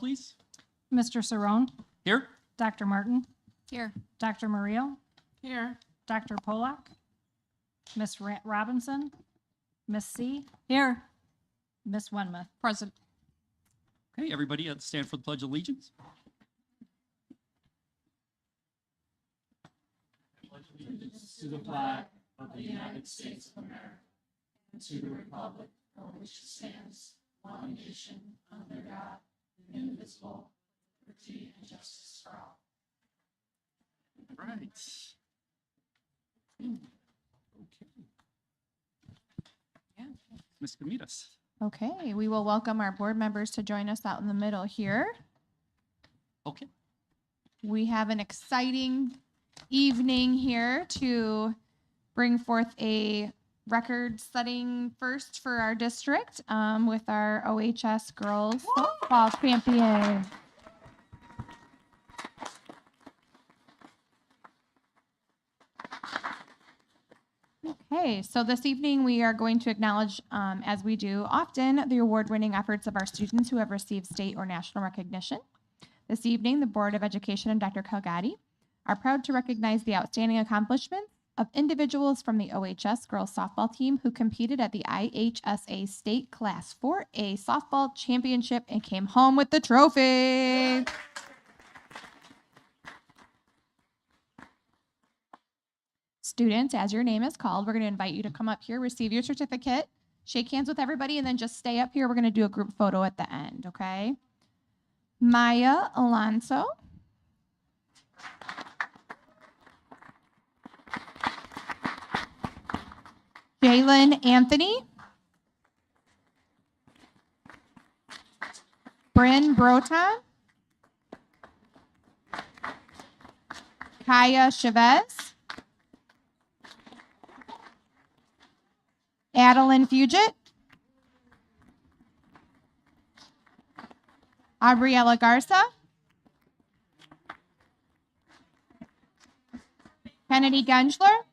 please. Mr. Cerrone, Here. Dr. Martin, Here. Dr. Murillo, Here. Dr. Polak, Miss Robinson, Miss C, Here. Miss Wenmuth. Present. Okay, everybody stand for the Pledge of Allegiance. To the flag of the United States of America and to the republic for which it stands, one nation, under God, indivisible, with liberty and justice for all. Right. Okay. Yeah. Ms. Camitas. Okay, we will welcome our board members to join us out in the middle here. Okay. We have an exciting evening here to bring forth a record-setting first for our district with our OHS girls softball champion. Okay, so this evening we are going to acknowledge, as we do often, the award-winning efforts of our students who have received state or national recognition. This evening, the Board of Education and Dr. Calgatti are proud to recognize the outstanding accomplishments of individuals from the OHS girls softball team who competed at the IHSA State Class 4A Softball Championship and came home with the trophy. Students, as your name is called, we're going to invite you to come up here, receive your certificate, shake hands with everybody, and then just stay up here. We're going to do a group photo at the end, okay? Maya Alonso. Jalen Anthony. Bryn Broton. Kaya Chavez. Adeline Fugit. Abriella Garza. Kennedy Gensler.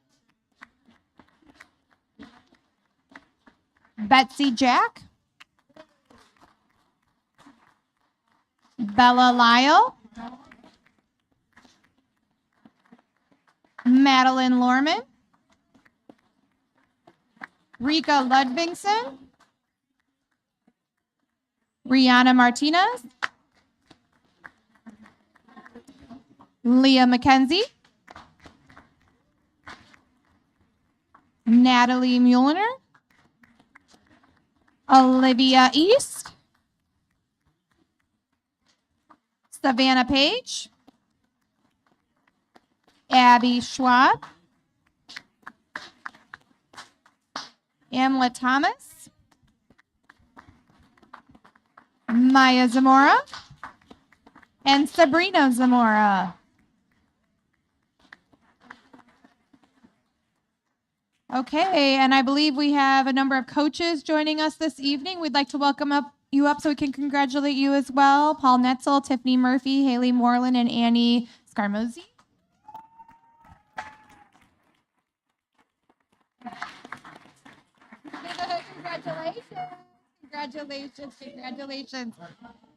Betsy Jack. Bella Lyle. Madeline Lorman. Rika Ludvigsen. Rihanna Martinez. Leah McKenzie. Natalie Muellner. Olivia East. Savannah Page. Abby Schwab. Amla Thomas. Maya Zamora. And Sabrina Zamora. Okay, and I believe we have a number of coaches joining us this evening. We'd like to welcome you up so we can congratulate you as well. Paul Netzel, Tiffany Murphy, Haley Moreland, and Annie Scarmozzi. Congratulations.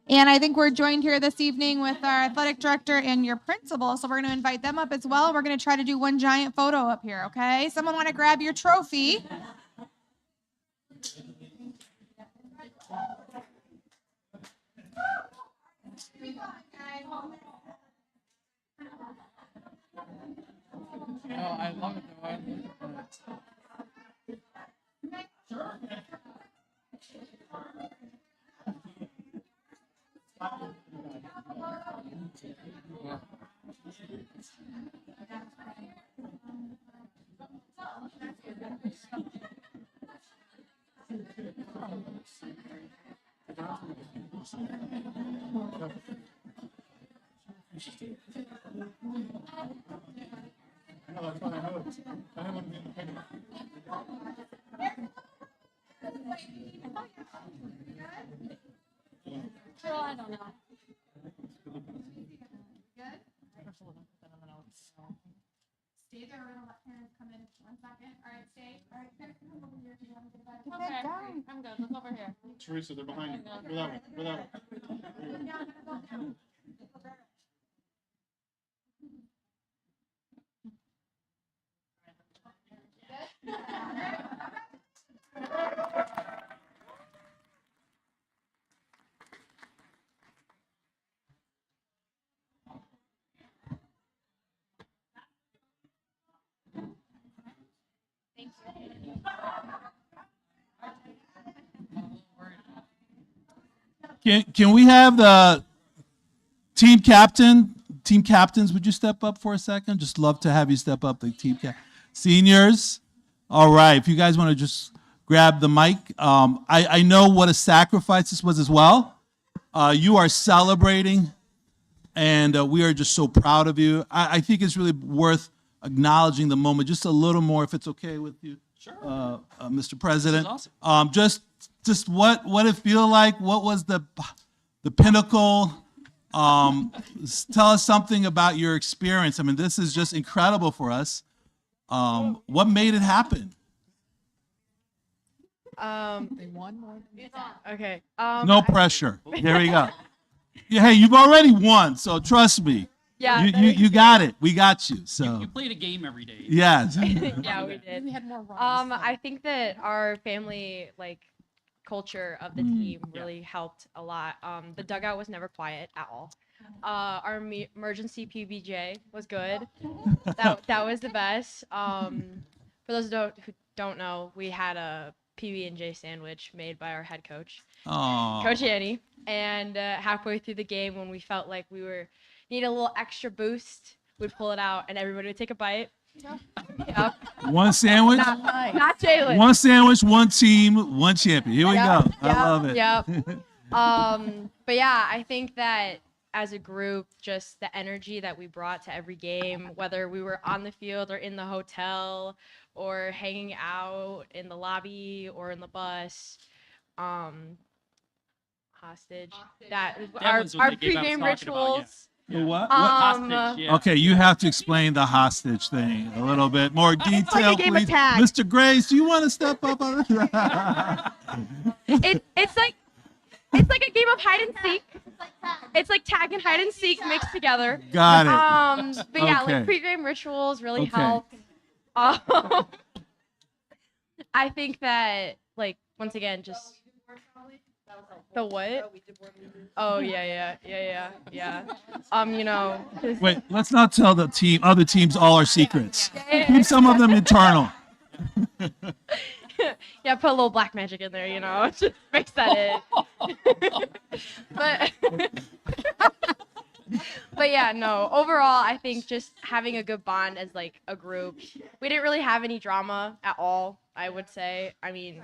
And I think we're joined here this evening with our athletic director and your principal, so we're going to invite them up as well. We're going to try to do one giant photo up here, okay? Someone want to grab your trophy? Oh, I love it though. I love it. Well, I don't know. Stay there, we're gonna let parents come in 1 second. All right, stay. All right, parents, come over here. Do you want to get back? Okay, I'm good. Look over here. Teresa, they're behind you. Go that way. Go that way. Can we have the team captains, would you step up for a second? Just love to have you step up, the team seniors. All right, if you guys want to just grab the mic. I know what a sacrifice this was as well. You are celebrating, and we are just so proud of you. I think it's really worth acknowledging the moment just a little more, if it's okay with you. Sure. Mr. President. This is awesome. Just what it feel like? What was the pinnacle? Tell us something about your experience. I mean, this is just incredible for us. What made it happen? Okay. No pressure. There we go. Yeah, hey, you've already won, so trust me. Yeah. You got it. We got you. So You played a game every day. yes. Yeah, we did. We had more runs. I think that our family culture of the team really helped a lot. The dugout was never quiet at all. Our emergency PBJ was good. That was the best. For those who don't know, we had a PB&J sandwich made by our head coach, Oh. Coach Annie. And halfway through the game, when we felt like we need a little extra boost, we'd pull it out and everybody would take a bite. Yep. One sandwich. Not Jalen. One sandwich, one team, one champion. Here we go. I love it. Yep. But yeah, I think that as a group, just the energy that we brought to every game, whether we were on the field or in the hotel or hanging out in the lobby or in the bus, hostage. That was what our the game I was pregame talking about, rituals. The what? Hostage, yeah. Okay, you have to explain the hostage thing a little bit more detail, game of please. tag. Mr. Grace, do you want to step up on this? It's like a game of hide and seek. It's like tag and hide and seek mixed together. Got it. But yeah, Okay. like pregame rituals really Okay. help. I think that once again, just the what? Oh yeah. Wait, let's not tell the other teams all our secrets. Keep some of them internal. Yeah, put a little black magic in there, just mix that in. But yeah, no. Overall, I think just having a good bond as a group. We didn't really have any drama at all, I would say. I mean,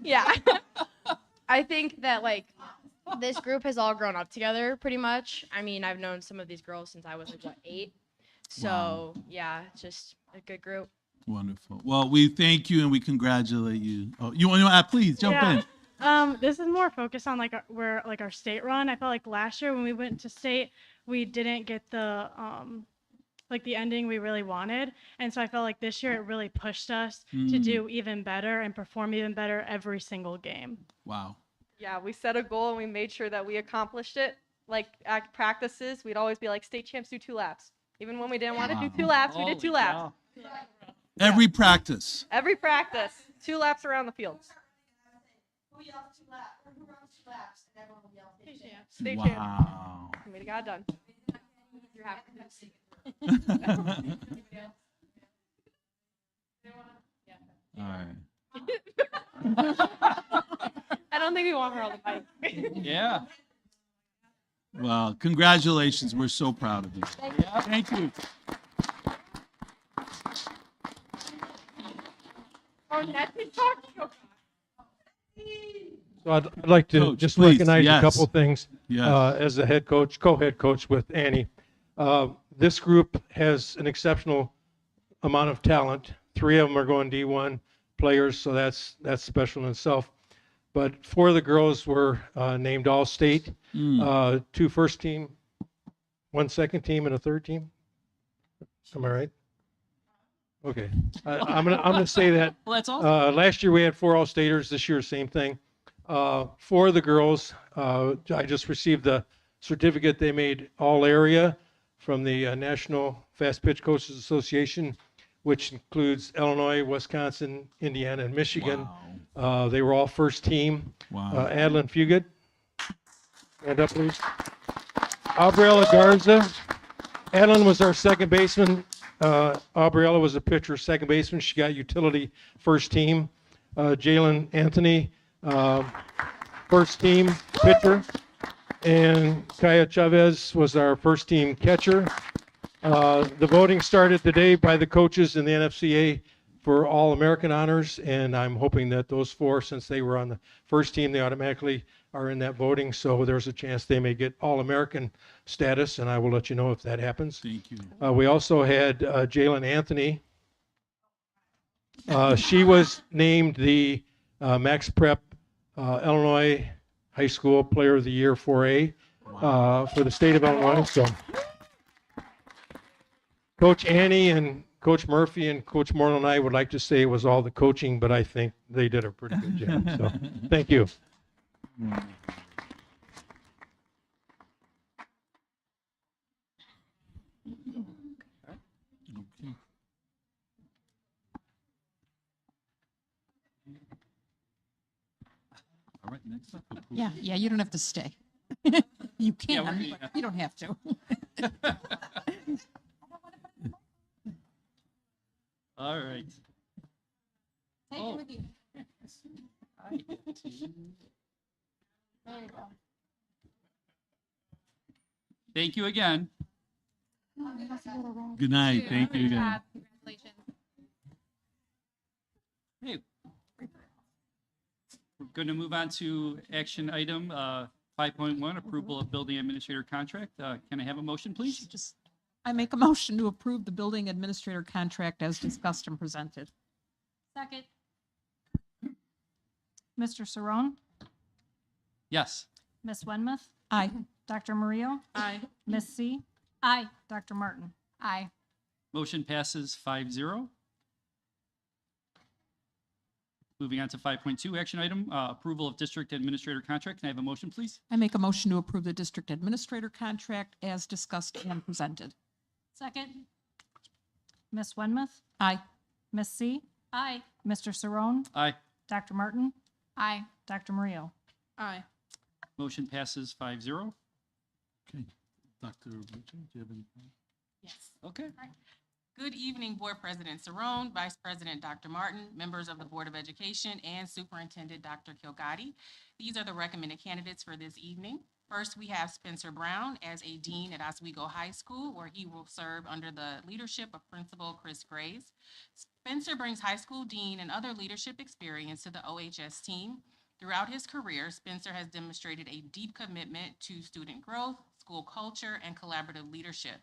yeah. I think that this group has all grown up together pretty much. I mean, I've known some of these girls since I was 8. So Wow. yeah, it's just a good group. Wonderful. Well, we thank you and we congratulate you. Oh, you want to add? Please jump in. This is more focused on our state run. I felt like last year when we went to state, we didn't get the the ending we really wanted, and so I felt like this year it really pushed us to do even better and perform even better every single game. Wow. Yeah, we set a goal and we made sure that we accomplished it. At practices, we'd always be like, state champs do 2 laps. Even when we didn't want to do 2 laps, we did 2 Holy laps. cow. Every practice. Every practice, 2 laps around the field. State champ. Wow. We got it done. All right. I don't think we want her on the mic. Yeah. Well, congratulations. We're so proud of you. Thank you. So I'd like to Coach, just please, recognize yes. a couple things Yes. as the head coach, co-head coach with Annie. This group has an exceptional amount of talent. 3 of them are going D1 players, so that's special in itself. But 4 of the girls were named All-State. 2 first team, 1 second team, and a third team. Am I right? Okay. I'm gonna say that. Well, that's awesome. Last year we had 4 All-Staters. This year, same thing. 4 of the girls, I just received the certificate. They made all area from the National Fast Pitch Coaches Association, which includes Illinois, Wisconsin, Indiana, and Michigan. Wow. They were all first team. Wow. Adeline Fugit. Stand up, please. Aubriella Garza. Adeline was our second baseman. Aubriella was a pitcher, second baseman. She got utility first team. Jalen Anthony, first team pitcher. And Kaya Chavez was our first team catcher. The voting started today by the coaches in the NFCA for All-American honors, and I'm hoping that those four, since they were on the first team, they automatically are in that voting, so there's a chance they may get All-American status, and I will let you know if that happens. Thank you. We also had Jalen Anthony. She was named the Max Prep Illinois High School Player of the Year 4A for the state of Illinois. So Coach Annie and Coach Murphy and Coach Morland and I would like to say it was all the coaching, but I think they did a pretty good job. So thank you. Okay. All right, next up. Yeah, you don't have to stay. You can, we're- but you don't have to. All right. Take Oh. it with you. I get to- There you go. Thank you again. Good night. Thank you again. Congratulations. Hey. We're going to move on to action item 5.1, approval of building administrator contract. Can I have a motion, please? I make a motion to approve the building administrator contract as discussed and presented. Second. Mr. Saron, Yes. Miss Wenmouth, Aye. Dr. Mario, Aye. Miss C. Aye. Dr. Martin. Aye. Motion passes 5-0. Moving on to 5.2, action item, approval of district administrator contract. Can I have a motion, please? I make a motion to approve the district administrator contract as discussed and presented. Second. Miss Wenmouth, Aye. Miss C. Aye. Mr. Saron, Aye. Dr. Martin, Aye. Dr. Mario. Aye. Motion passes 5-0. Okay. Dr. Richard, do you have any? Yes. Okay. Good evening, Board President Saron, Vice President Dr. Martin, members of the Board of Education, and Superintendent Dr. Kilgotti. These are the recommended candidates for this evening. First, we have Spencer Brown as a dean at Oswego High School, where he will serve under the leadership of Principal Chris Graves. Spencer brings high school dean and other leadership experience to the OHS team. Throughout his career, Spencer has demonstrated a deep commitment to student growth, school culture, and collaborative leadership.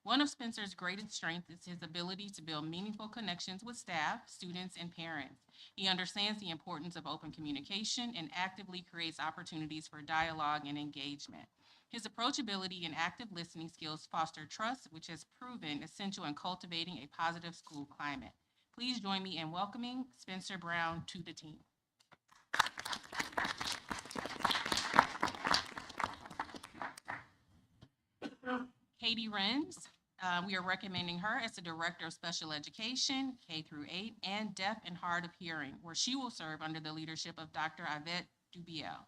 One of Spencer's greatest strengths is his ability to build meaningful connections with staff, students, and parents. He understands the importance of open communication and actively creates opportunities for dialogue and engagement. His approachability and active listening skills foster trust, which has proven essential in cultivating a positive school climate. Please join me in welcoming Spencer Brown to the team. Katie Renz, we are recommending her as the Director of Special Education, K-8, and Deaf and Hard of Hearing, where she will serve under the leadership of Dr. Yvette Dubiel.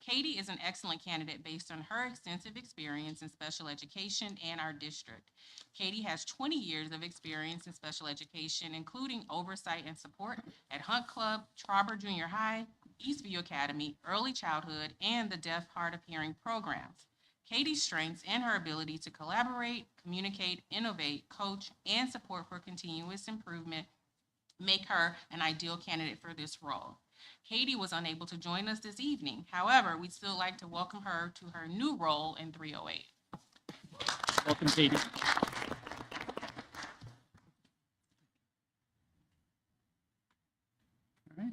Katie is an excellent candidate based on her extensive experience in special education and our district. Katie has 20 years of experience in special education, including oversight and support at Hunt Club, Trauber Junior High, Eastview Academy, Early Childhood, and the Deaf Hard of Hearing programs. Katie's strengths and her ability to collaborate, communicate, innovate, coach, and support for continuous improvement make her an ideal candidate for this role. Katie was unable to join us this evening. However, we'd still like to welcome her to her new role in 308. Welcome, Katie.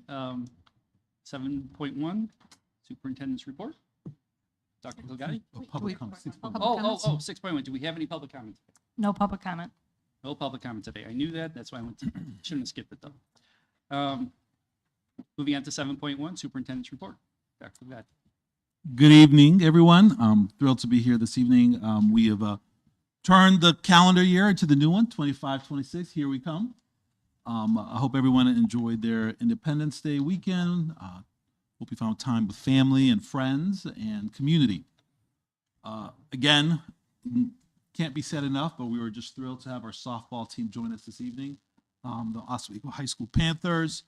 All right. 7.1, Superintendent's Report. Dr. Kilgotti? Public comment. Oh, 6.1. Do we have any public comment? No public comment. No public comment today. I knew that. That's why I went to, shouldn't have skipped it though. Moving on to 7.1, Superintendent's Report. Dr. Kilgotti. Good evening, everyone. I'm thrilled to be here this evening. We have turned the calendar year to the new one, 25-26. Here we come. I hope everyone enjoyed their Independence Day weekend. Hope you found time with family and friends and community. Again, can't be said enough, but we were just thrilled to have our softball team join us this evening. The Oswego High School Panthers.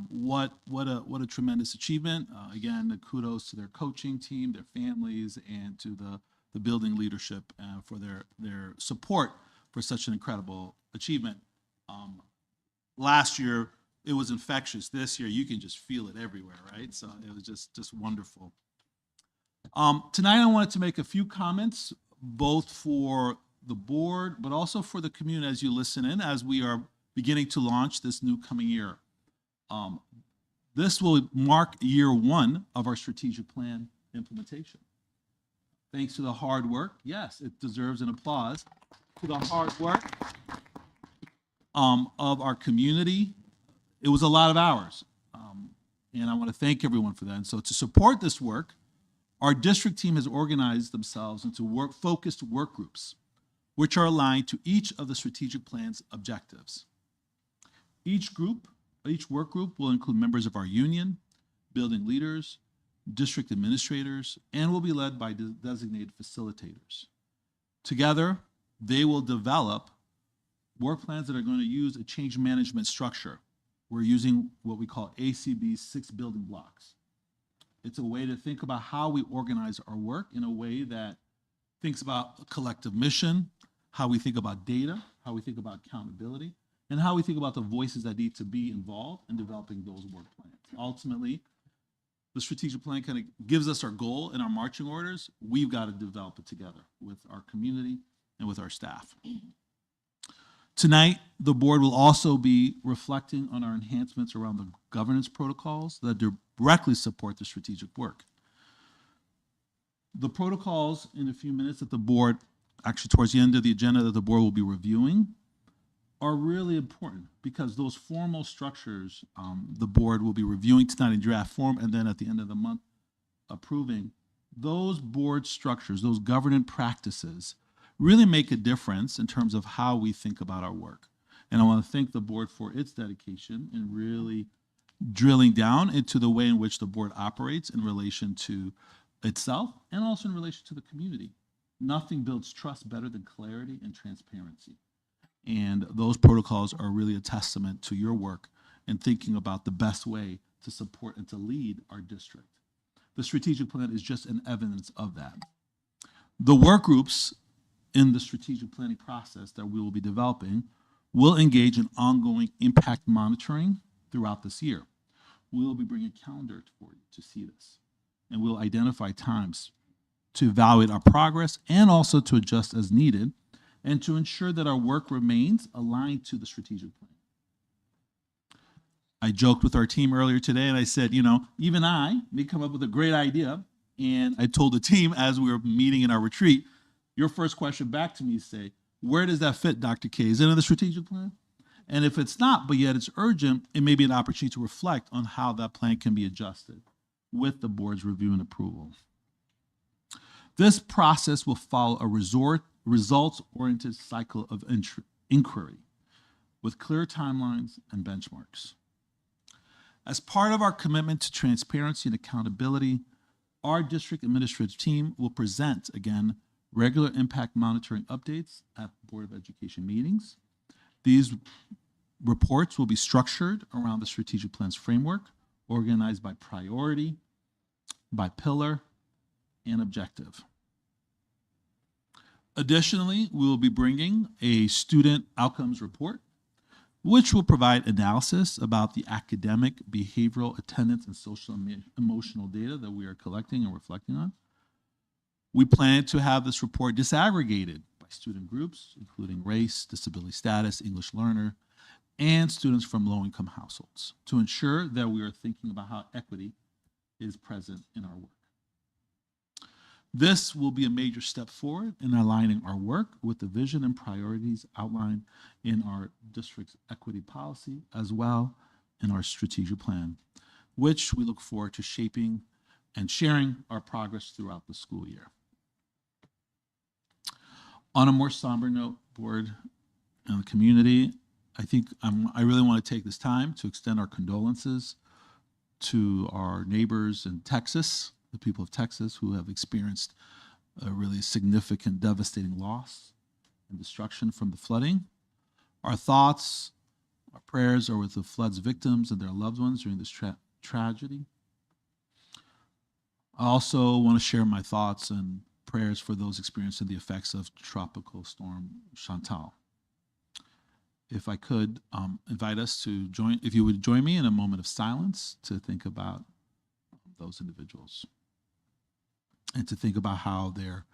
What a tremendous achievement. Again, the kudos to their coaching team, their families, and to the building leadership for their support for such an incredible achievement. Last year, it was infectious. This year, you can just feel it everywhere, right? So it was just wonderful. Tonight, I wanted to make a few comments, both for the board, but also for the community as you listen in, as we are beginning to launch this new coming year. This will mark year one of our strategic plan implementation. Thanks to the hard work, yes, it deserves an applause, to the hard work of our community. It was a lot of hours, and I want to thank everyone for that. And so to support this work, our district team has organized themselves into focused work groups, which are aligned to each of the strategic plan's objectives. Each work group will include members of our union, building leaders, district administrators, and will be led by designated facilitators. Together, they will develop work plans that are going to use a change management structure. We're using what we call ACB's 6 building blocks. It's a way to think about how we organize our work in a way that thinks about a collective mission, how we think about data, how we think about accountability, and how we think about the voices that need to be involved in developing those work plans. Ultimately, the strategic plan kind of gives us our goal and our marching orders. We've got to develop it together with our community and with our staff. Tonight, the board will also be reflecting on our enhancements around the governance protocols that directly support the strategic work. The protocols in a few minutes that the board, actually towards the end of the agenda that the board will be reviewing, are really important because those formal structures the board will be reviewing tonight in draft form and then at the end of the month approving. Those board structures, those governance practices really make a difference in terms of how we think about our work. And I want to thank the board for its dedication in really drilling down into the way in which the board operates in relation to itself and also in relation to the community. Nothing builds trust better than clarity and transparency. And those protocols are really a testament to your work in thinking about the best way to support and to lead our district. The strategic plan is just an evidence of that. The work groups in the strategic planning process that we will be developing will engage in ongoing impact monitoring throughout this year. We will be bringing a calendar for you to see this, and we'll identify times to evaluate our progress and also to adjust as needed and to ensure that our work remains aligned to the strategic plan. I joked with our team earlier today and I said, you know, even I may come up with a great idea. And I told the team as we were meeting in our retreat, your first question back to me is say, where does that fit, Dr. K? Is it in the strategic plan? And if it's not, but yet it's urgent, it may be an opportunity to reflect on how that plan can be adjusted with the board's review and approval. This process will follow a results-oriented cycle of inquiry with clear timelines and benchmarks. As part of our commitment to transparency and accountability, our district administrative team will present, again, regular impact monitoring updates at Board of Education meetings. These reports will be structured around the strategic plan's framework, organized by priority, by pillar, and objective. Additionally, we will be bringing a student outcomes report, which will provide analysis about the academic, behavioral, attendance, and social and emotional data that we are collecting and reflecting on. We plan to have this report disaggregated by student groups, including race, disability status, English learner, and students from low-income households, to ensure that we are thinking about how equity is present in our work. This will be a major step forward in aligning our work with the vision and priorities outlined in our district's equity policy, as well in our strategic plan, which we look forward to shaping and sharing our progress throughout the school year. On a more somber note, board and the community, I really want to take this time to extend our condolences to our neighbors in Texas, the people of Texas who have experienced a really significant, devastating loss and destruction from the flooding. Our thoughts, our prayers are with the flood's victims and their loved ones during this tragedy. I also want to share my thoughts and prayers for those experiencing the effects of Tropical Storm Chantal. If I could invite us to join, if you would join me in a moment of silence to think about those individuals and to think about how they're,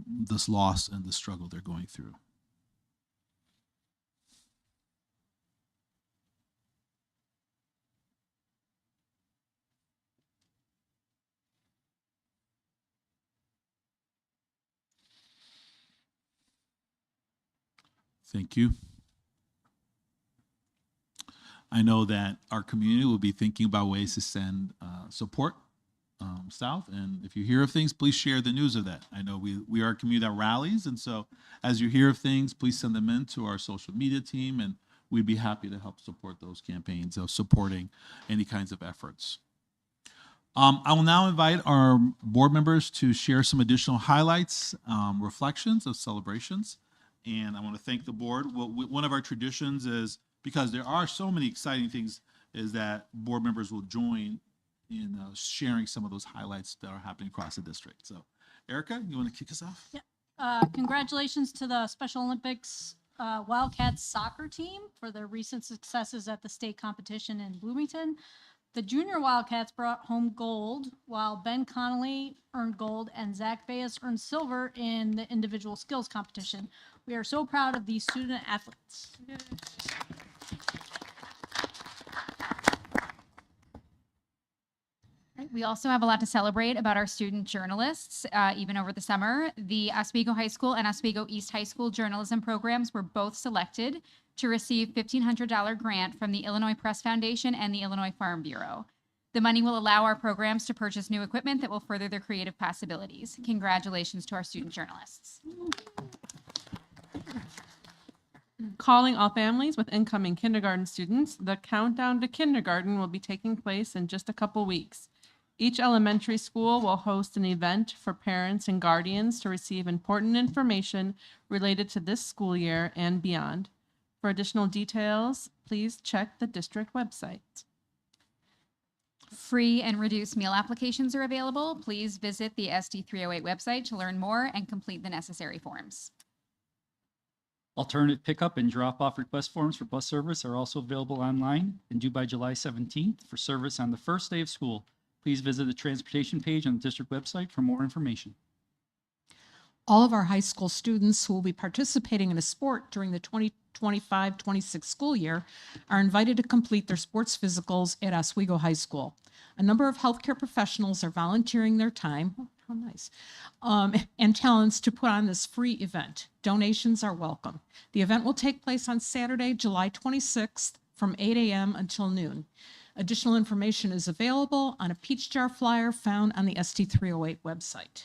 this loss and the struggle they're going through. Thank you. I know that our community will be thinking about ways to send support south. And if you hear of things, please share the news of that. I know we are a community that rallies. And so as you hear of things, please send them in to our social media team. And we'd be happy to help support those campaigns of supporting any kinds of efforts. I will now invite our board members to share some additional highlights, reflections of celebrations. And I want to thank the board. One of our traditions is, because there are so many exciting things, is that board members will join in sharing some of those highlights that are happening across the district. So, Erica, you want to kick us off? Yeah. Congratulations to the Special Olympics Wildcats soccer team for their recent successes at the state competition in Bloomington. The junior Wildcats brought home gold, while Ben Connolly earned gold and Zach Bayes earned silver in the individual skills competition. We are so proud of these student athletes. We also have a lot to celebrate about our student journalists, even over the summer. The Oswego High School and Oswego East High School journalism programs were both selected to receive $1,500 grant from the Illinois Press Foundation and the Illinois Farm Bureau. The money will allow our programs to purchase new equipment that will further their creative possibilities. Congratulations to our student journalists. Calling all families with incoming kindergarten students, the countdown to kindergarten will be taking place in just a couple weeks. Each elementary school will host an event for parents and guardians to receive important information related to this school year and beyond. For additional details, please check the district website. Free and reduced meal applications are available. Please visit the SD308 website to learn more and complete the necessary forms. Alternate pickup and drop-off request forms for bus service are also available online and due by July 17th for service on the first day of school. Please visit the transportation page on the district website for more information. All of our high school students who will be participating in a sport during the 2025-26 school year are invited to complete their sports physicals at Oswego High School. A number of healthcare professionals are volunteering their time, how nice, and talents to put on this free event. Donations are welcome. The event will take place on Saturday, July 26th from 8 a.m. until noon. Additional information is available on a peach jar flyer found on the SD308 website.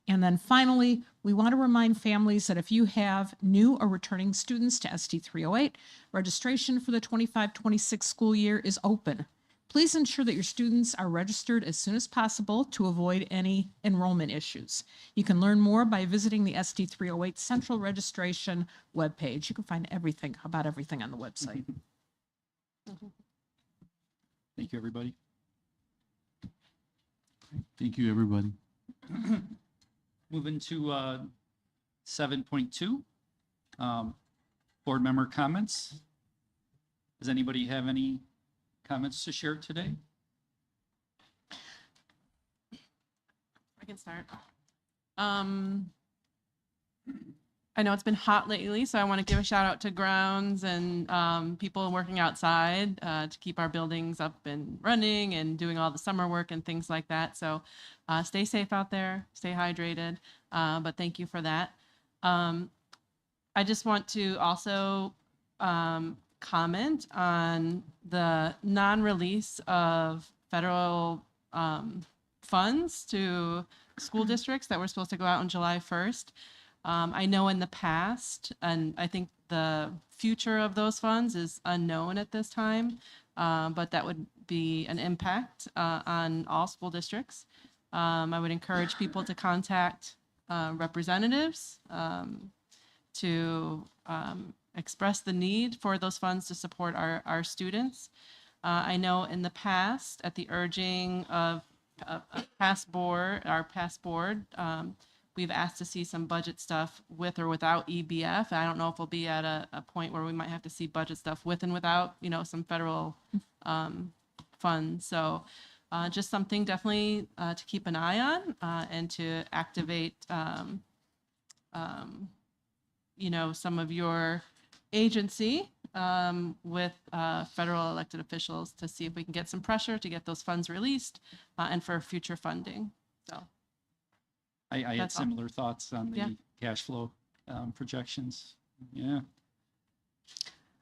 And then finally, we want to remind families that if you have new or returning students to SD308, registration for the 25-26 school year is open. Please ensure that your students are registered as soon as possible to avoid any enrollment issues. You can learn more by visiting the SD308 Central Registration webpage. You can find everything about everything on the website. Thank you, everybody. Thank you, everybody. Moving to 7.2, board member comments. Does anybody have any comments to share today? I can start. I know it's been hot lately, so I want to give a shout out to grounds and people working outside to keep our buildings up and running and doing all the summer work and things like that. So stay safe out there, stay hydrated, but thank you for that. I just want to also comment on the non-release of federal funds to school districts that were supposed to go out on July 1st. I know in the past, and I think the future of those funds is unknown at this time, but that would be an impact on all school districts. I would encourage people to contact representatives to express the need for those funds to support our students. I know in the past, at the urging of our past board, we've asked to see some budget stuff with or without EBF. I don't know if we'll be at a point where we might have to see budget stuff with and without, some federal funds. So just something definitely to keep an eye on and to activate, some of your agency with federal elected officials to see if we can get some pressure to get those funds released and for future funding. So I had That's all. similar thoughts on the Yeah. cash flow projections. Yeah.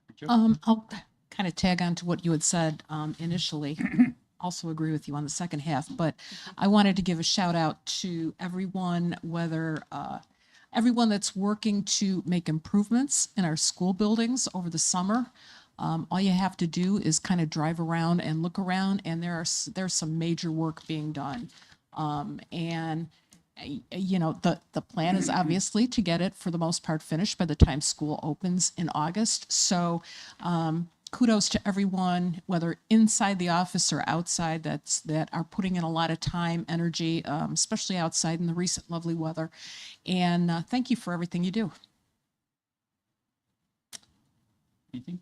Good job. I'll kind of tag on to what you had said initially. Also agree with you on the second half, but I wanted to give a shout out to everyone, whether everyone that's working to make improvements in our school buildings over the summer. All you have to do is kind of drive around and look around, and there's some major work being done. The plan is obviously to get it for the most part finished by the time school opens in August. So kudos to everyone, whether inside the office or outside, that are putting in a lot of time, energy, especially outside in the recent lovely weather. And thank you for everything you do. Anything?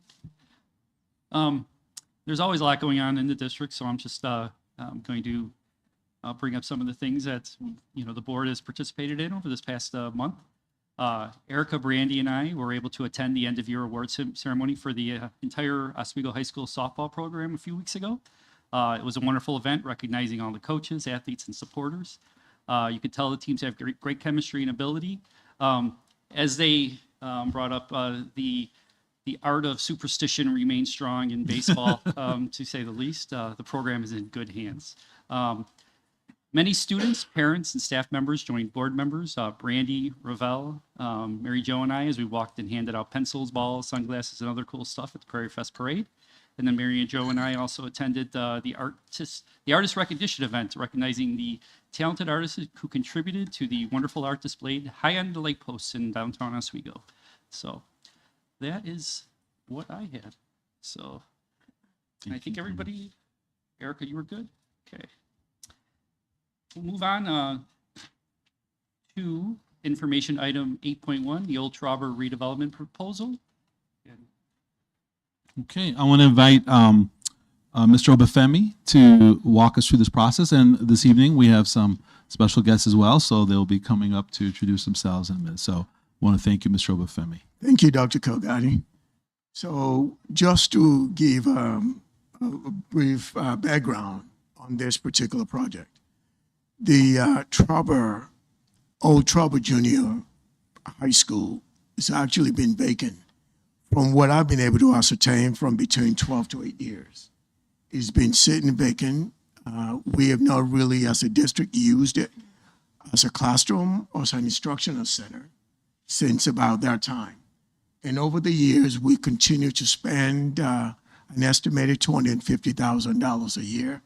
There's always a lot going on in the district, so I'm just going to bring up some of the things that the board has participated in over this past month. Erica, Brandy, and I were able to attend the end-of-year awards ceremony for the entire Oswego High School softball program a few weeks ago. It was a wonderful event recognizing all the coaches, athletes, and supporters. You could tell the teams have great chemistry and ability. As they brought up, the art of superstition remains strong in baseball, to say the least. The program is in good hands. Many students, parents, and staff members joined board members, Brandy, Ravel, Mary Jo, and I, as we walked and handed out pencils, balls, sunglasses, and other cool stuff at the Prairie Fest Parade. And then Mary and Jo and I also attended the artist recognition event, recognizing the talented artists who contributed to the wonderful art displayed high on the light posts in downtown Oswego. So that is what I had. So I think everybody, Erica, you were good? Okay. We'll move on to information item 8.1, the Old Trauber redevelopment proposal. Okay, I want to invite Mr. Obafemi to walk us through this process. And this evening, we have some special guests as well, so they'll be coming up to introduce themselves in a minute. So I want to thank you, Mr. Obafemi. Thank you, Dr. Kilgatti. So just to give a brief background on this particular project, the Old Trauber Junior High School has actually been vacant from what I've been able to ascertain from between 12 to 8 years. It's been sitting vacant. We have not really, as a district, used it as a classroom or as an instructional center since about that time. And over the years, we continue to spend an estimated $250,000 a year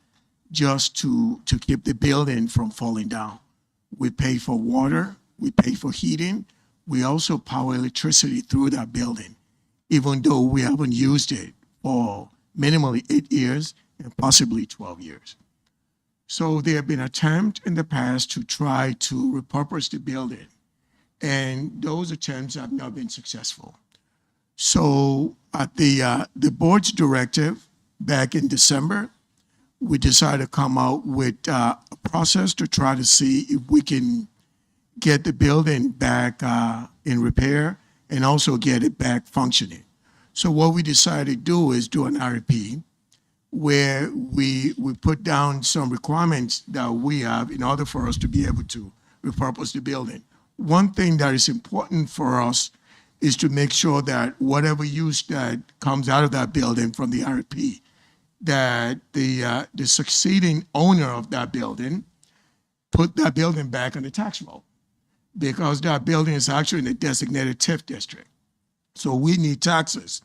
just to keep the building from falling down. We pay for water, we pay for heating, we also power electricity through that building, even though we haven't used it for minimally 8 years and possibly 12 years. So there have been attempts in the past to try to repurpose the building, and those attempts have not been successful. So at the board's directive back in December, we decided to come out with a process to try to see if we can get the building back in repair and also get it back functioning. So what we decided to do is do an RFP where we put down some requirements that we have in order for us to be able to repurpose the building. One thing that is important for us is to make sure that whatever use that comes out of that building from the RFP, that the succeeding owner of that building put that building back on the tax roll, because that building is actually in a designated TIF district. So we need taxes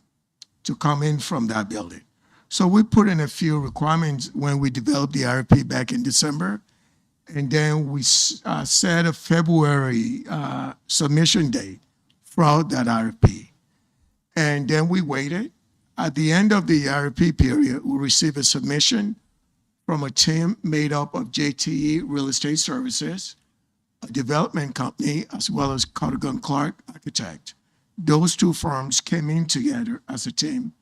to come in from that building. So we put in a few requirements when we developed the RFP back in December, And then we set a February submission date for that RFP. And then we waited. At the end of the RFP period, we received a submission from a team made up of JTE Real Estate Services, a development company, as well as Cardigan Clark Architect. Those two firms came in together as a team,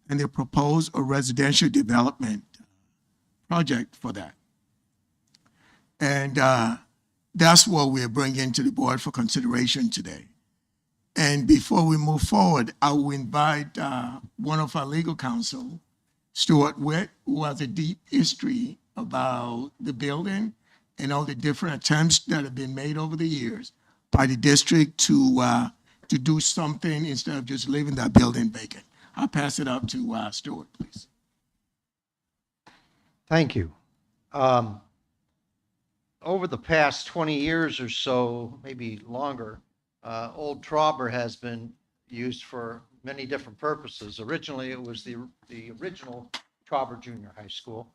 and they proposed a residential development project for that. And that's what we're bringing to the board for consideration today. And before we move forward, I will invite one of our legal counsel, Stuart Witt, who has a deep history about the building and all the different attempts that have been made over the years by the district to do something instead of just leaving that building vacant. I'll pass it up to Stuart, please. Thank you. Over the past 20 years or so, maybe longer, Old Trauber has been used for many different purposes. Originally, it was the original Trauber Junior High School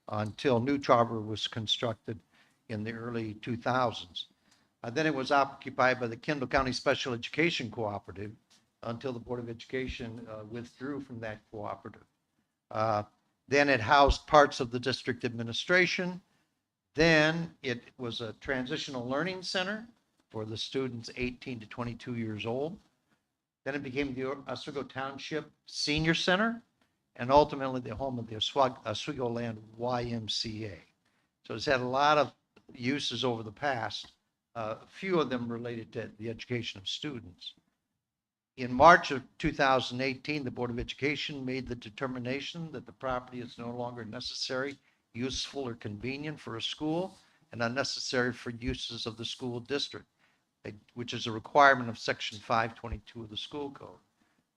until new Trauber was constructed in the early 2000s. Then it was occupied by the Kendall County Special Education Cooperative until the Board of Education withdrew from that cooperative. Then it housed parts of the district administration. Then it was a transitional learning center for the students 18 to 22 years old. Then it became the Oswego Township Senior Center, and ultimately the home of the Oswego Land YMCA. So it's had a lot of uses over the past, a few of them related to the education of students. In March of 2018, the Board of Education made the determination that the property is no longer necessary, useful, or convenient for a school and unnecessary for uses of the school district, which is a requirement of Section 522 of the School Code.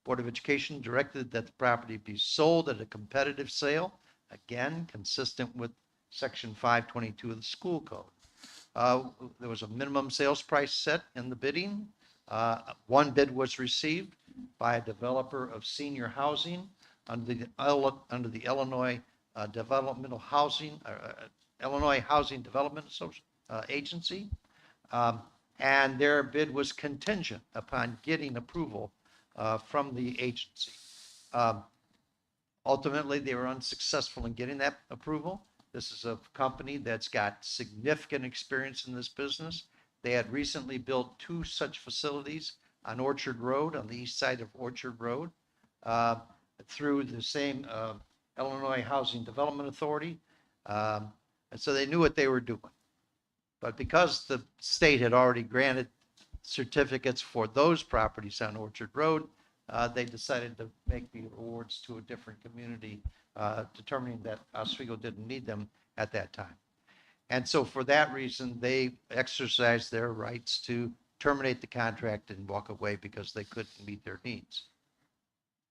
Board of Education directed that the property be sold at a competitive sale, again, consistent with Section 522 of the School Code. There was a minimum sales price set in the bidding. One bid was received by a developer of senior housing under the Illinois Developmental Housing, Illinois Housing Development Agency. And their bid was contingent upon getting approval from the agency. Ultimately, they were unsuccessful in getting that approval. This is a company that's got significant experience in this business. They had recently built 2 such facilities on Orchard Road, on the east side of Orchard Road, through the same Illinois Housing Development Authority. And so they knew what they were doing. But because the state had already granted certificates for those properties on Orchard Road, they decided to make the awards to a different community, determining that Oswego didn't need them at that time. And so for that reason, they exercised their rights to terminate the contract and walk away because they couldn't meet their needs.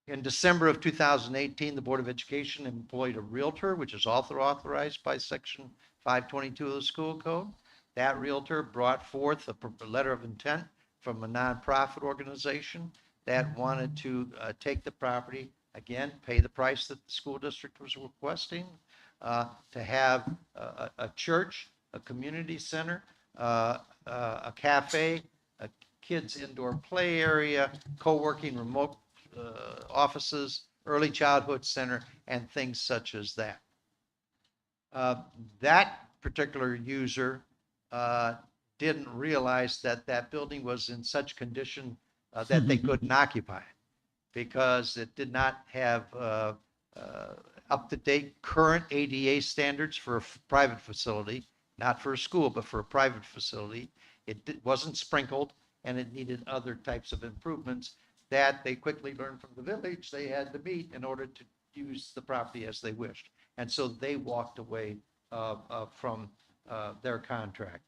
In December of 2018, the Board of Education employed a realtor, which is also authorized by Section 522 of the School Code. That realtor brought forth a letter of intent from a nonprofit organization that wanted to take the property, again, pay the price that the school district was requesting, to have a church, a community center, a cafe, a kids indoor play area, co-working remote offices, early childhood center, and things such as that. That particular user didn't realize that that building was in such condition that they couldn't occupy it because it did not have up-to-date current ADA standards for a private facility, not for a school, but for a private facility. It wasn't sprinkled, and it needed other types of improvements that they quickly learned from the village they had to meet in order to use the property as they wished. And so they walked away from their contract.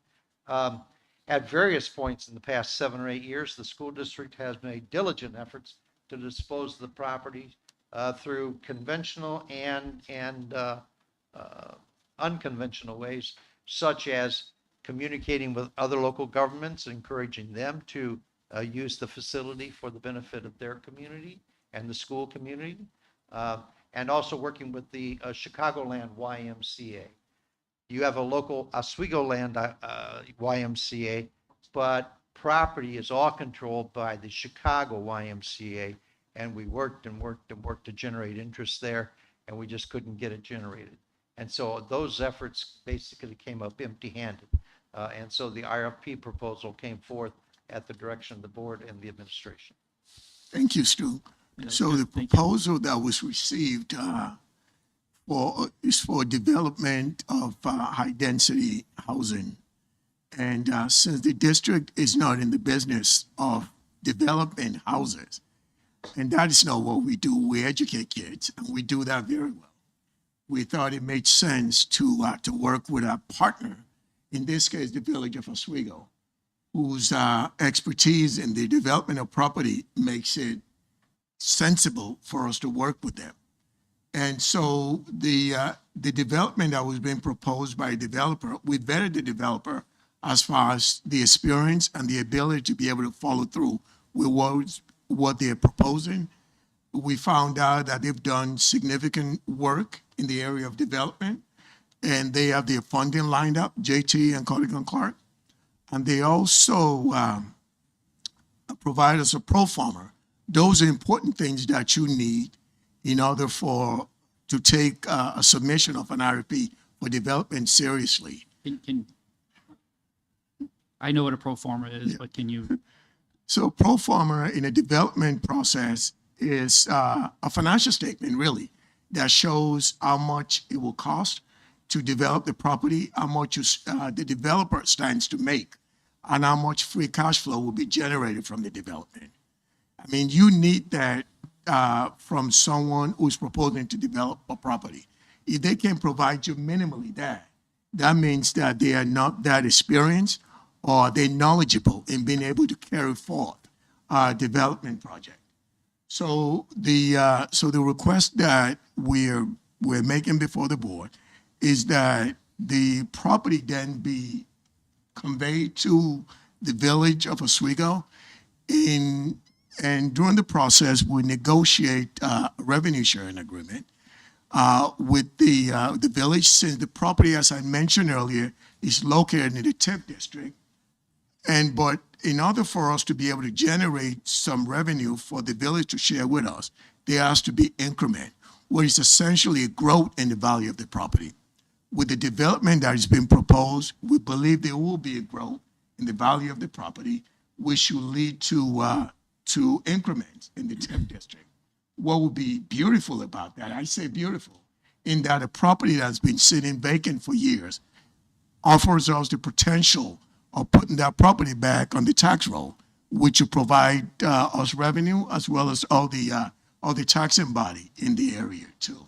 At various points in the past 7 or 8 years, the school district has made diligent efforts to dispose of the property through conventional and unconventional ways, such as communicating with other local governments, encouraging them to use the facility for the benefit of their community and the school community, and also working with the Chicagoland YMCA. you have a local Oswego land YMCA, but property is all controlled by the Chicago YMCA. And we worked and worked and worked to generate interest there, and we just couldn't get it generated. And so those efforts basically came up empty-handed. And so the RFP proposal came forth at the direction of the board and the administration. Thank you, Stu. So the proposal that was received is for development of high-density housing. And since the district is not in the business of developing houses, and that is not what we do, we educate kids, and we do that very well. We thought it made sense to work with a partner, in this case, the Village of Oswego, whose expertise in the development of property makes it sensible for us to work with them. And so the development that was being proposed by a developer, we vetted the developer as far as the experience and the ability to be able to follow through with what they're proposing. We found out that they've done significant work in the area of development, and they have their funding lined up, JT and Culligan Clark. And they also provide us a pro forma. Those are important things that you need in order to take a submission of an RFP for development seriously. I know what a pro forma is, but can you? So pro forma in a development process is a financial statement, really, that shows how much it will cost to develop the property, how much the developer stands to make, and how much free cash flow will be generated from the development. I mean, you need that from someone who's proposing to develop a property. If they can provide you minimally that means that they are not that experienced or they're knowledgeable in being able to carry forth a development project. So the request that we're making before the board is that the property then be conveyed to the Village of Oswego, and during the process, we negotiate a revenue sharing agreement with the village, since the property, as I mentioned earlier, is located in the TIF district. But in order for us to be able to generate some revenue for the village to share with us, there has to be increment, where it's essentially a growth in the value of the property. With the development that has been proposed, we believe there will be a growth in the value of the property, which will lead to increments in the TIF district. What would be beautiful about that, I say beautiful, in that a property that's been sitting vacant for years offers us the potential of putting that property back on the tax roll, which will provide us revenue as well as all the taxing body in the area too.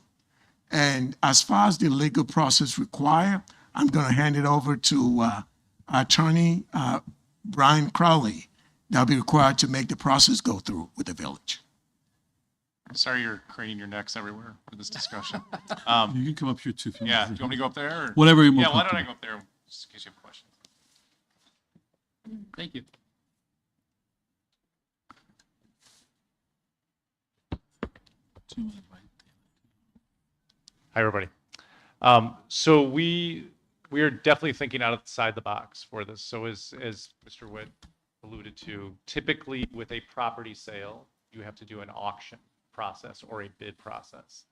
And as far as the legal process required, I'm going to hand it over to Attorney Brian Crowley. That'll be required to make the process go through with the village. I'm sorry you're craning your necks everywhere for this discussion. You can come up here too. If you Yeah, want. do you want me to go up there? Or? Whatever you're more Yeah, why don't I comfortable. go up there just in case you have questions? Thank you. Hi, everybody. So we are definitely thinking outside the box for this. So as Mr. Witt alluded to, typically with a property sale, you have to do an auction process or a bid process.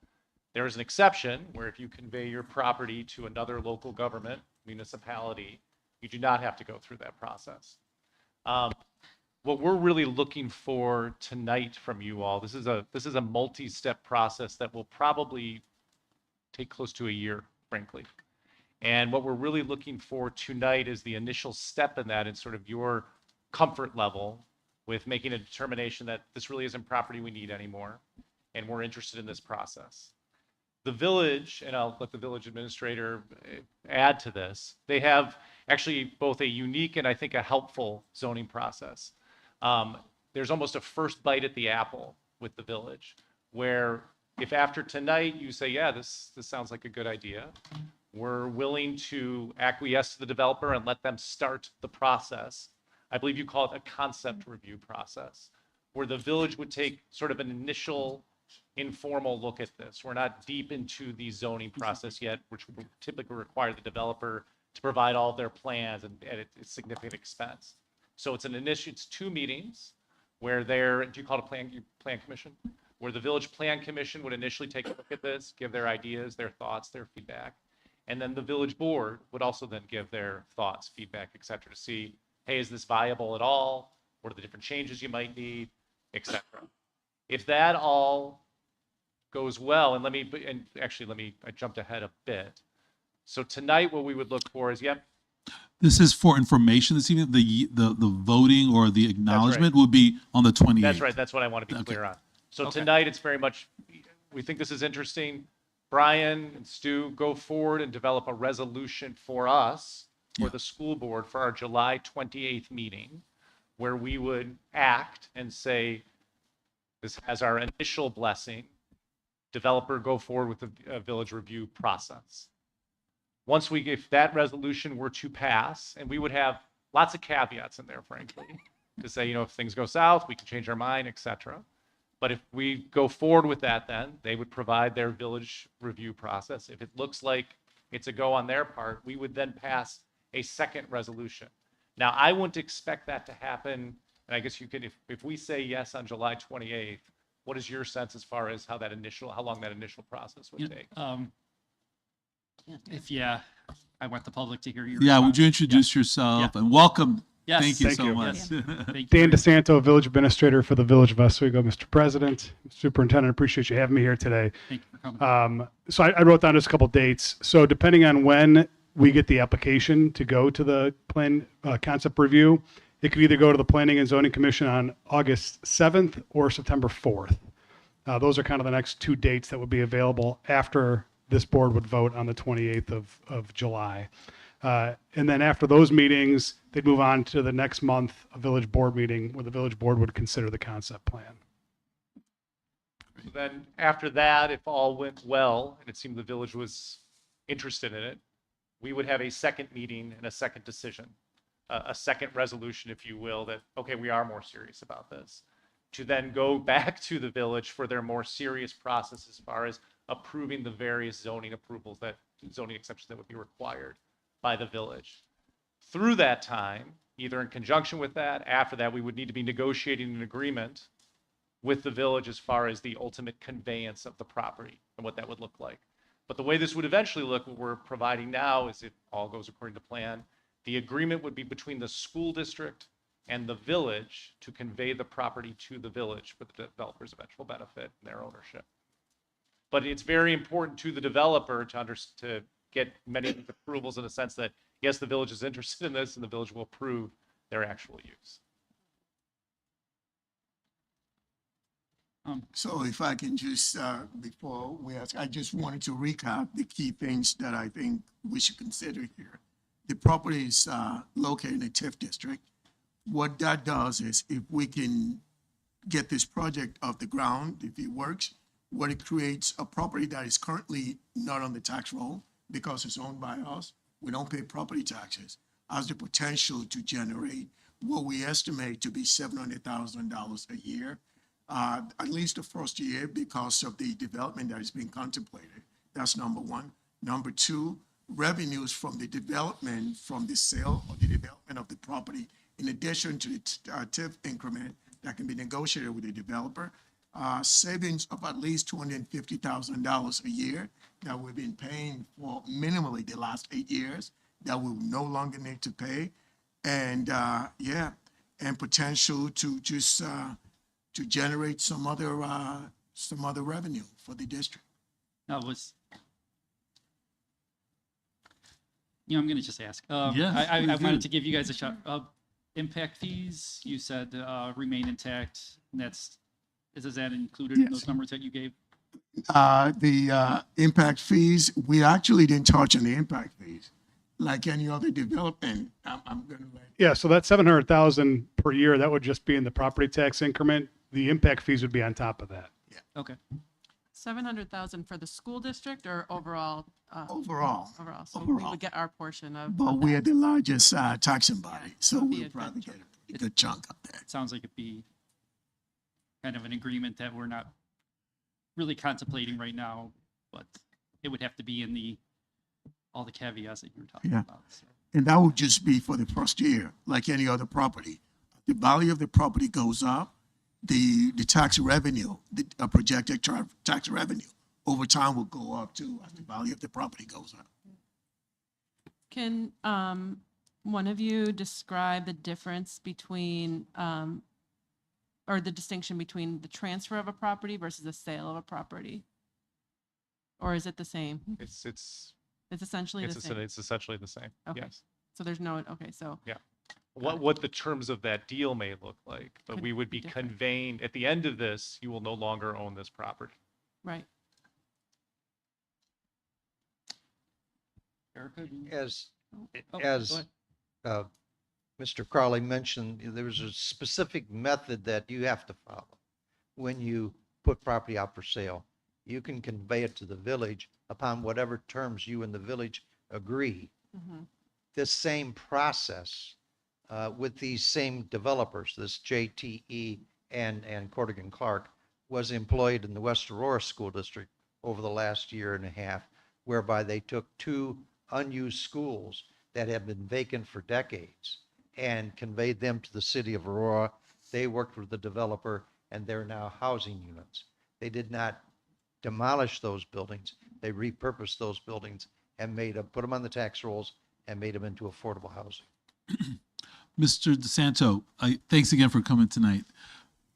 There is an exception where if you convey your property to another local government, municipality, you do not have to go through that process. What we're really looking for tonight from you all, this is a multi-step process that will probably take close to a year, frankly. And what we're really looking for tonight is the initial step in that and sort of your comfort level with making a determination that this really isn't property we need anymore, and we're interested in this process. The village, and I'll let the village administrator add to this, they have actually both a unique and I think a helpful zoning process. There's almost a first bite at the apple with the village, where if after tonight you say, yeah, this sounds like a good idea, we're willing to acquiesce to the developer and let them start the process. I believe you call it a concept review process, where the village would take sort of an initial informal look at this. We're not deep into the zoning process yet, which would typically require the developer to provide all of their plans and at a significant expense. So it's it's 2 meetings where do you call it a plan commission? Where the village plan commission would initially take a look at this, give their ideas, their thoughts, their feedback. And then the village board would also then give their thoughts, feedback, et cetera, to see, hey, is this viable at all? What are the different changes you might need, et cetera. If that all goes well, and I jumped ahead a bit. So tonight, what we would look for is, This is for information this evening. The voting or the acknowledgement will be on the 28th. That's right. That's what I want to be clear on. So tonight, it's very much, we think this is interesting. Brian and Stu, go forward and develop a resolution for us, for the school board, for our July 28th meeting, where we would act and say, this has our initial blessing. Developer, go forward with the village review process. If that resolution were to pass, and we would have lots of caveats in there, frankly, to say, if things go south, we can change our mind, et cetera. But if we go forward with that, then they would provide their village review process. If it looks like it's a go on their part, we would then pass a second resolution. Now, I wouldn't expect that to happen. And I guess you could, if we say yes on July 28th, what is your sense as far as how long that initial process would take? I want the public to hear your Yeah, response. would you introduce yourself and welcome? Yes. Thank you Thank so you. much. Yes. Thank you. Dan DeSanto, Village Administrator for the Village of Oswego. Mr. President, Superintendent, appreciate you having me here today. Thank you for coming. So I wrote down just a couple dates. So depending on when we get the application to go to the plan concept review, it could either go to the Planning and Zoning Commission on August 7th or September 4th. Those are kind of the next 2 dates that would be available after this board would vote on the 28th of July. And then after those meetings, they'd move on to the next month, a village board meeting where the village board would consider the concept plan. So then after that, if all went well, and it seemed the village was interested in it, we would have a second meeting and a second decision, a second resolution, if you will, that, okay, we are more serious about this, to then go back to the village for their more serious process as far as approving the various zoning exceptions that would be required by the village. Through that time, either in conjunction with that, after that, we would need to be negotiating an agreement with the village as far as the ultimate conveyance of the property and what that would look like. But the way this would eventually look, what we're providing now is, if all goes according to plan, the agreement would be between the school district and the village to convey the property to the village for the developer's eventual benefit and their ownership. But it's very important to the developer to get many of the approvals in the sense that, yes, the village is interested in this and the village will approve their actual use. So if I can just, before we ask, I just wanted to recap the key things that I think we should consider here. The property is located in the TIF district. What that does is, if we can get this project off the ground, if it works, what it creates a property that is currently not on the tax roll because it's owned by us. We don't pay property taxes, has the potential to generate what we estimate to be $700,000 a year, at least the first year, because of the development that is being contemplated. That's number one. Number two, revenues from the development, from the sale or the development of the property, in addition to the TIF increment that can be negotiated with the developer, savings of at least $250,000 a year that we've been paying for minimally the last 8 years that we will no longer need to pay. And and potential to just to generate some other revenue for the district. I'm going to just ask. Yes, I please wanted do. to give you guys a shot. Impact fees, you said remain intact. Is that included in those numbers that you gave? The impact fees, we actually didn't touch on the impact fees. Like any other development, I'm going to let. Yeah, so that 700,000 per year, that would just be in the property tax increment. The impact fees would be on top of that. Okay. 700,000 for the school district or overall? Overall. Overall. So we Overall. would get our portion of. But we are the largest taxing body, so It'd be we'll a probably good get a pretty good chunk up there. It sounds like it'd be kind of an agreement that we're not really contemplating right now, but it would have to be in all the caveats that you were talking Yeah. about. So. And that would just be for the first year, like any other property. The value of the property goes up, the tax revenue, the projected tax revenue over time will go up too as the value of the property goes up. Can one of you describe the difference between, or the distinction between the transfer of a property versus the sale of a property? Or is it the same? It's essentially the same. It's essentially the same. Okay. Yes. So there's no, okay, so. Yeah. What the terms of that deal may look like, but Could we would be be different. conveying, at the end of this, you will no longer own this property. Right. Erica, As, go as ahead. Mr. Crowley mentioned, there's a specific method that you have to follow when you put property out for sale. You can convey it to the village upon whatever terms you and the village agree. Mhm. This same process with these same developers, this JTE and Corrigan Clark, was employed in the West Aurora School District over the last year and a half, whereby they took two unused schools that have been vacant for decades and conveyed them to the city of Aurora. They worked with the developer, and they're now housing units. They did not demolish those buildings. They repurposed those buildings and put them on the tax rolls and made them into affordable housing. Mr. DeSanto, thanks again for coming tonight.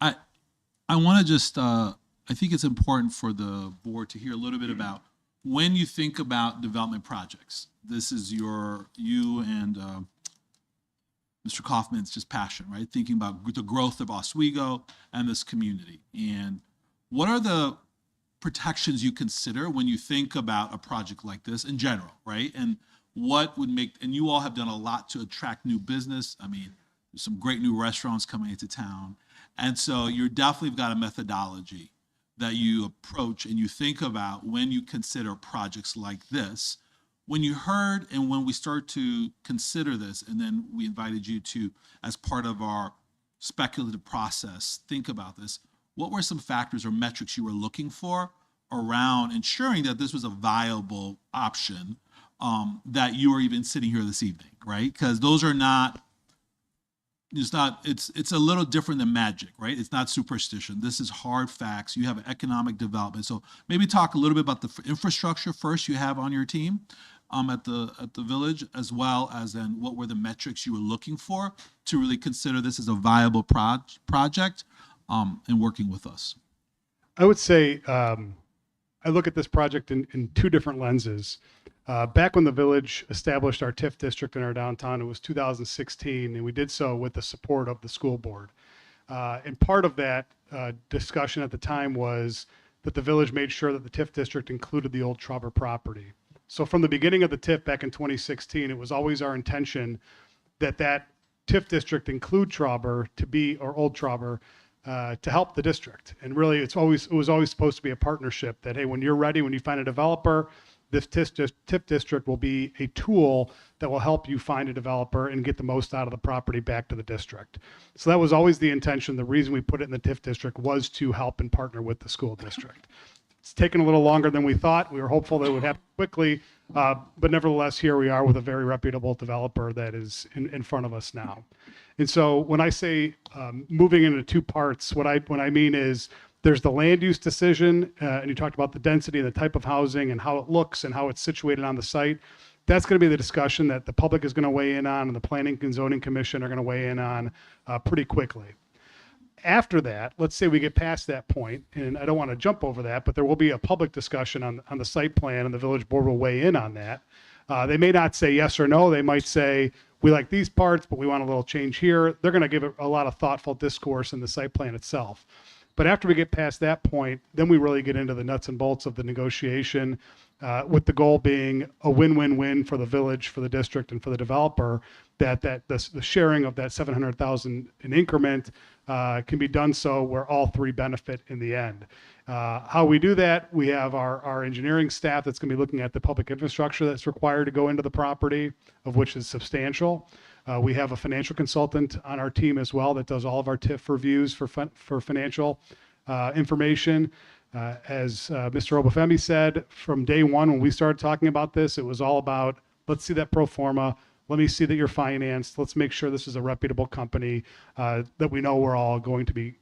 I want to just, I think it's important for the board to hear a little bit about when you think about development projects. This is you and Mr. Kaufman's just passion, right? Thinking about the growth of Oswego and this community. And what are the protections you consider when you think about a project like this in general, right? And what would make, and you all have done a lot to attract new business. I mean, there's some great new restaurants coming into town. And so you're definitely got a methodology that you approach and you think about when you consider projects like this. When you heard and when we start to consider this, and then we invited you to, as part of our speculative process, think about this. What were some factors or metrics you were looking for around ensuring that this was a viable option that you are even sitting here this evening, right? Because those are not, it's a little different than magic, right? It's not superstition. This is hard facts. You have an economic development. So maybe talk a little bit about the infrastructure first you have on your team at the village, as well as then what were the metrics you were looking for to really consider this as a viable project and working with us. I would say I look at this project in two different lenses. Back when the village established our TIF district in our downtown, it was 2016, and we did so with the support of the school board. And part of that discussion at the time was that the village made sure that the TIF district included the old Trauber property. So from the beginning of the TIF back in 2016, it was always our intention that TIF district include Trauber or old Trauber to help the district. And really, it was always supposed to be a partnership that, hey, when you're ready, when you find a developer, this TIF district will be a tool that will help you find a developer and get the most out of the property back to the district. So that was always the intention. The reason we put it in the TIF district was to help and partner with the school district. It's taken a little longer than we thought. We were hopeful that it would happen quickly, but nevertheless, here we are with a very reputable developer that is in front of us now. And so when I say moving into two parts, what I mean is there's the land use decision, and you talked about the density and the type of housing and how it looks and how it's situated on the site. That's going to be the discussion that the public is going to weigh in on, and the Planning and Zoning Commission are going to weigh in on pretty quickly. After that, let's say we get past that point, and I don't want to jump over that, but there will be a public discussion on the site plan, and the village board will weigh in on that. They may not say yes or no. They might say, we like these parts, but we want a little change here. They're going to give a lot of thoughtful discourse in the site plan itself. But after we get past that point, then we really get into the nuts and bolts of the negotiation, with the goal being a win-win-win for the village, for the district, and for the developer, that the sharing of that $700,000 in increment can be done so where all three benefit in the end. How we do that, we have our engineering staff that's going to be looking at the public infrastructure that's required to go into the property, of which is substantial. We have a financial consultant on our team as well that does all of our TIF reviews for financial information. As Mr. Obafemi said, from day one when we started talking about this, it was all about, let's see that pro forma. Let me see that you're financed. Let's make sure this is a reputable company that we know we're all going to be,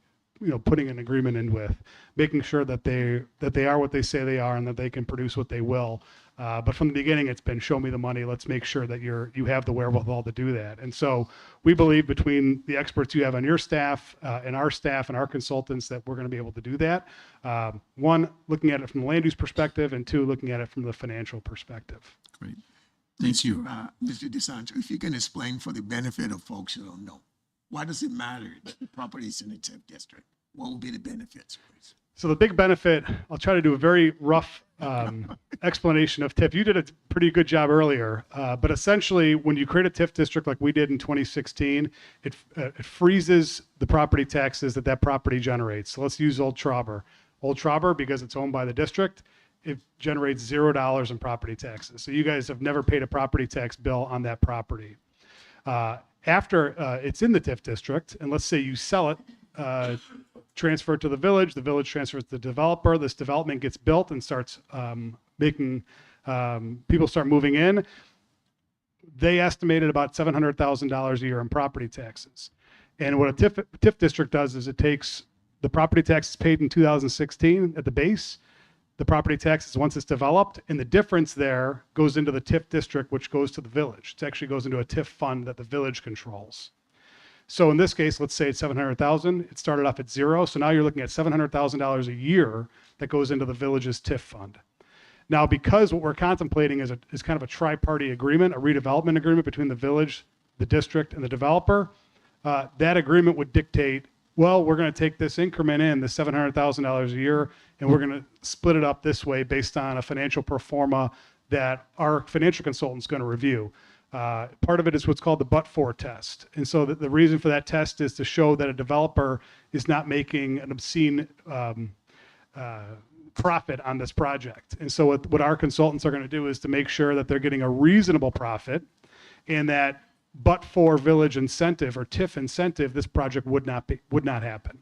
putting an agreement in with, making sure that they are what they say they are and that they can produce what they will. But from the beginning, it's been show me the money. Let's make sure that you have the wherewithal to do that. And so we believe between the experts you have on your staff and our consultants that we're going to be able to do that. One, looking at it from the land use perspective, and two, looking at it from the financial perspective. Great. Thank you, Mr. DeSanto. If you can explain for the benefit of folks who don't know, why does it matter that the property is in the TIF district? What will be the benefits, please? So the big benefit, I'll try to do a very rough explanation of TIF. You did a pretty good job earlier, but essentially when you create a TIF district like we did in 2016, it freezes the property taxes that property generates. So let's use Old Trauber. Old Trauber, because it's owned by the district, it generates $0 in property taxes. So you guys have never paid a property tax bill on that property. After it's in the TIF district, and let's say you sell it, transfer it to the village transfers to the developer, this development gets built and starts making people start moving in. They estimated about $700,000 a year in property taxes. And what a TIF district does is it takes the property taxes paid in 2016 at the base, the property taxes once it's developed, and the difference there goes into the TIF district, which goes to the village. It actually goes into a TIF fund that the village controls. So in this case, let's say it's $700,000. It started off at zero. So now you're looking at $700,000 a year that goes into the village's TIF fund. Now, because what we're contemplating is kind of a tri-party agreement, a redevelopment agreement between the village, the district, and the developer, that agreement would dictate, well, we're going to take this increment in, the $700,000 a year, and we're going to split it up this way based on a financial pro forma that our financial consultant's going to review. Part of it is what's called the but-for test. And so the reason for that test is to show that a developer is not making an obscene profit on this project. And so what our consultants are going to do is to make sure that they're getting a reasonable profit, and that but-for village incentive or TIF incentive, this project would not happen.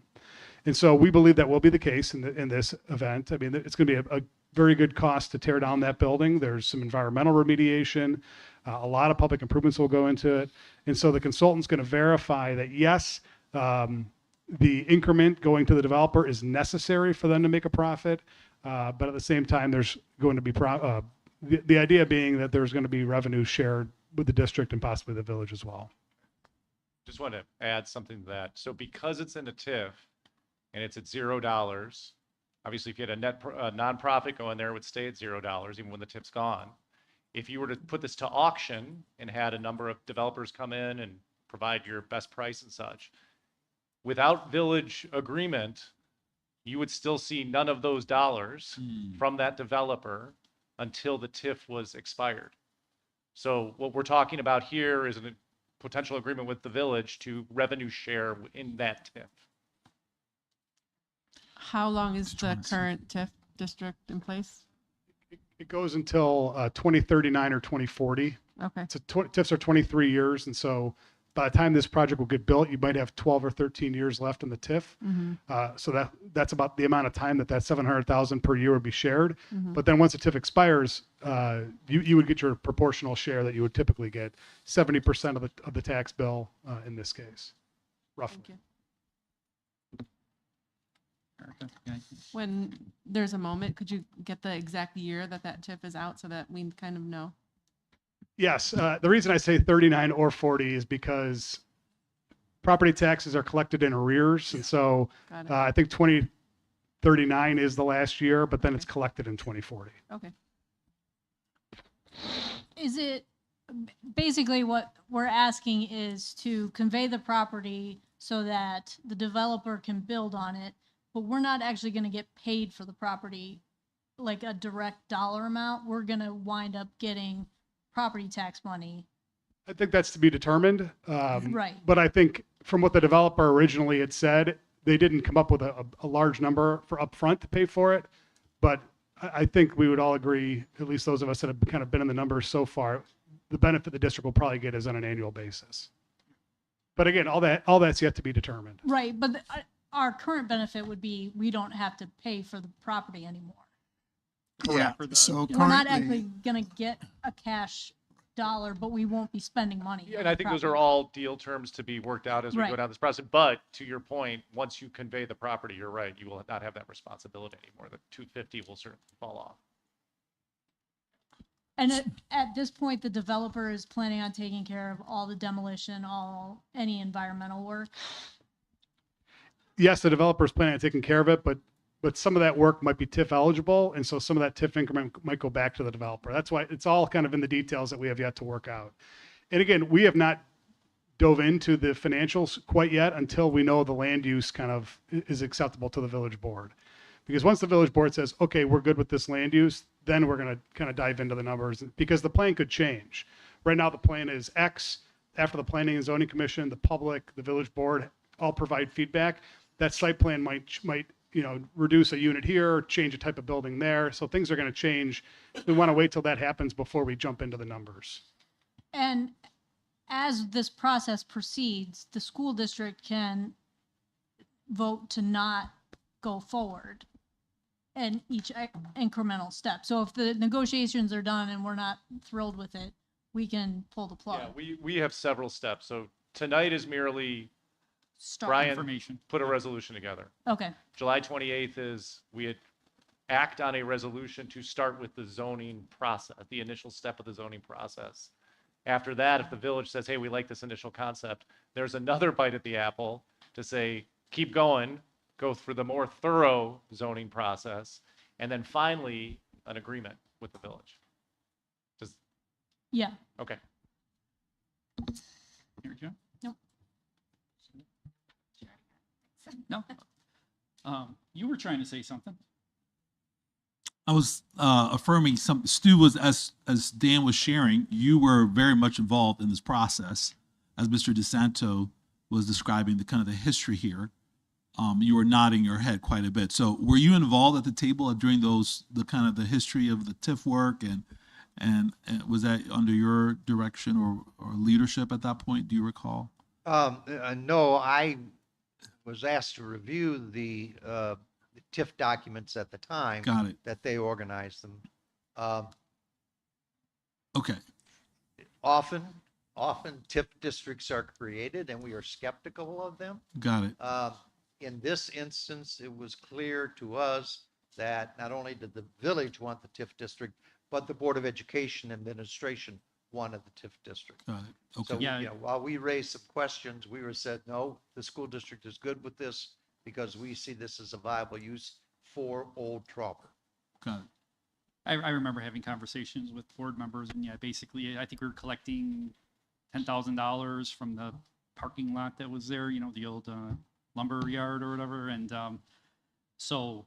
And so we believe that will be the case in this event. I mean, it's going to be a very good cost to tear down that building. There's some environmental remediation. A lot of public improvements will go into it. And so the consultant's going to verify that, yes, the increment going to the developer is necessary for them to make a profit. But at the same time, there's going to be, the idea being that there's going to be revenue shared with the district and possibly the village as well. Just want to add something to that. So because it's in a TIF and it's at $0, obviously if you had a nonprofit go in there, it would stay at $0 even when the TIF's gone. If you were to put this to auction and had a number of developers come in and provide your best price and such, without village agreement, you would still see none of those dollars from that developer until the TIF was expired. So what we're talking about here is a potential agreement with the village to revenue share in that TIF. How long is the current TIF district in place? It goes until 2039 or 2040. Okay. So TIFs are 23 years. And so by the time this project will get built, you might have 12 or 13 years left in the TIF. So that's about the amount of time that $700,000 per year would be shared. But then once the TIF expires, you would get your proportional share that you would typically get, 70% of the tax bill in this case, roughly. Thank you. Erica, yeah. When there's a moment, could you get the exact year that TIF is out so that we kind of know? Yes. The reason I say 39 or 40 is because property taxes are collected in arrears. And so I think 2039 is the last year, but then it's collected in 2040. Okay. Is it basically what we're asking is to convey the property so that the developer can build on it, but we're not actually going to get paid for the property like a direct dollar amount. We're going to wind up getting property tax money. I think that's to be determined. Right. But I think from what the developer originally had said, they didn't come up with a large number for upfront to pay for it. But I think we would all agree, at least those of us that have kind of been in the numbers so far, the benefit the district will probably get is on an annual basis. But again, all that's yet to be determined. Right. But our current benefit would be we don't have to pay for the property anymore. Yeah, for the- so We're not currently, actually gonna get a cash dollar, but we won't be spending money. Yeah, on and I the think those are property. all deal terms to be worked out as we go Right. down this process. But to your point, once you convey the property, you're right, you will not have that responsibility anymore. The 250 will certainly fall off. And at this point, the developer is planning on taking care of all the demolition, any environmental work. Yes, the developer's planning on taking care of it, but some of that work might be TIF eligible, and so some of that TIF increment might go back to the developer. That's why it's all kind of in the details that we have yet to work out. And again, we have not dove into the financials quite yet until we know the land use kind of is acceptable to the village board. Because once the village board says, okay, we're good with this land use, then we're going to kind of dive into the numbers, because the plan could change. Right now, the plan is X. After the Planning and Zoning Commission, the public, the village board all provide feedback. That site plan might reduce a unit here, change a type of building there. So things are going to change. We want to wait till that happens before we jump into the numbers. And as this process proceeds, the school district can vote to not go forward in each incremental step. So if the negotiations are done and we're not thrilled with it, we can pull the plug. Yeah, we have several steps. So tonight is merely Start. Brian Information. put a resolution together. Okay. July 28th is we act on a resolution to start with the zoning process, the initial step of the zoning process. After that, if the village says, hey, we like this initial concept, there's another bite at the apple to say, keep going, go through the more thorough zoning process, and then finally an agreement with the village. Yeah. Okay. Here, Joe? Nope. No. You were trying to say something. I was affirming some. Stu was as Dan was sharing. You were very much involved in this process, as Mr. DeSanto was describing the kind of the history here. You were nodding your head quite a bit. So, were you involved at the table during the kind of the history of the TIF work, and was that under your direction or leadership at that point? Do you recall? No, I was asked to review the TIF documents at the time. Got it. That they organized them. Okay. Often TIF districts are created and we are skeptical of them. Got it. In this instance, it was clear to us that not only did the village want the TIF district, but the Board of Education administration wanted the TIF district. Got it. Okay. So, Yeah. while we raised some questions, we were said, no, the school district is good with this because we see this as a viable use for Old Trauber. Got it. I remember having conversations with board members, and yeah, basically, I think we were collecting $10,000 from the parking lot that was there, the old lumber yard or whatever, and so,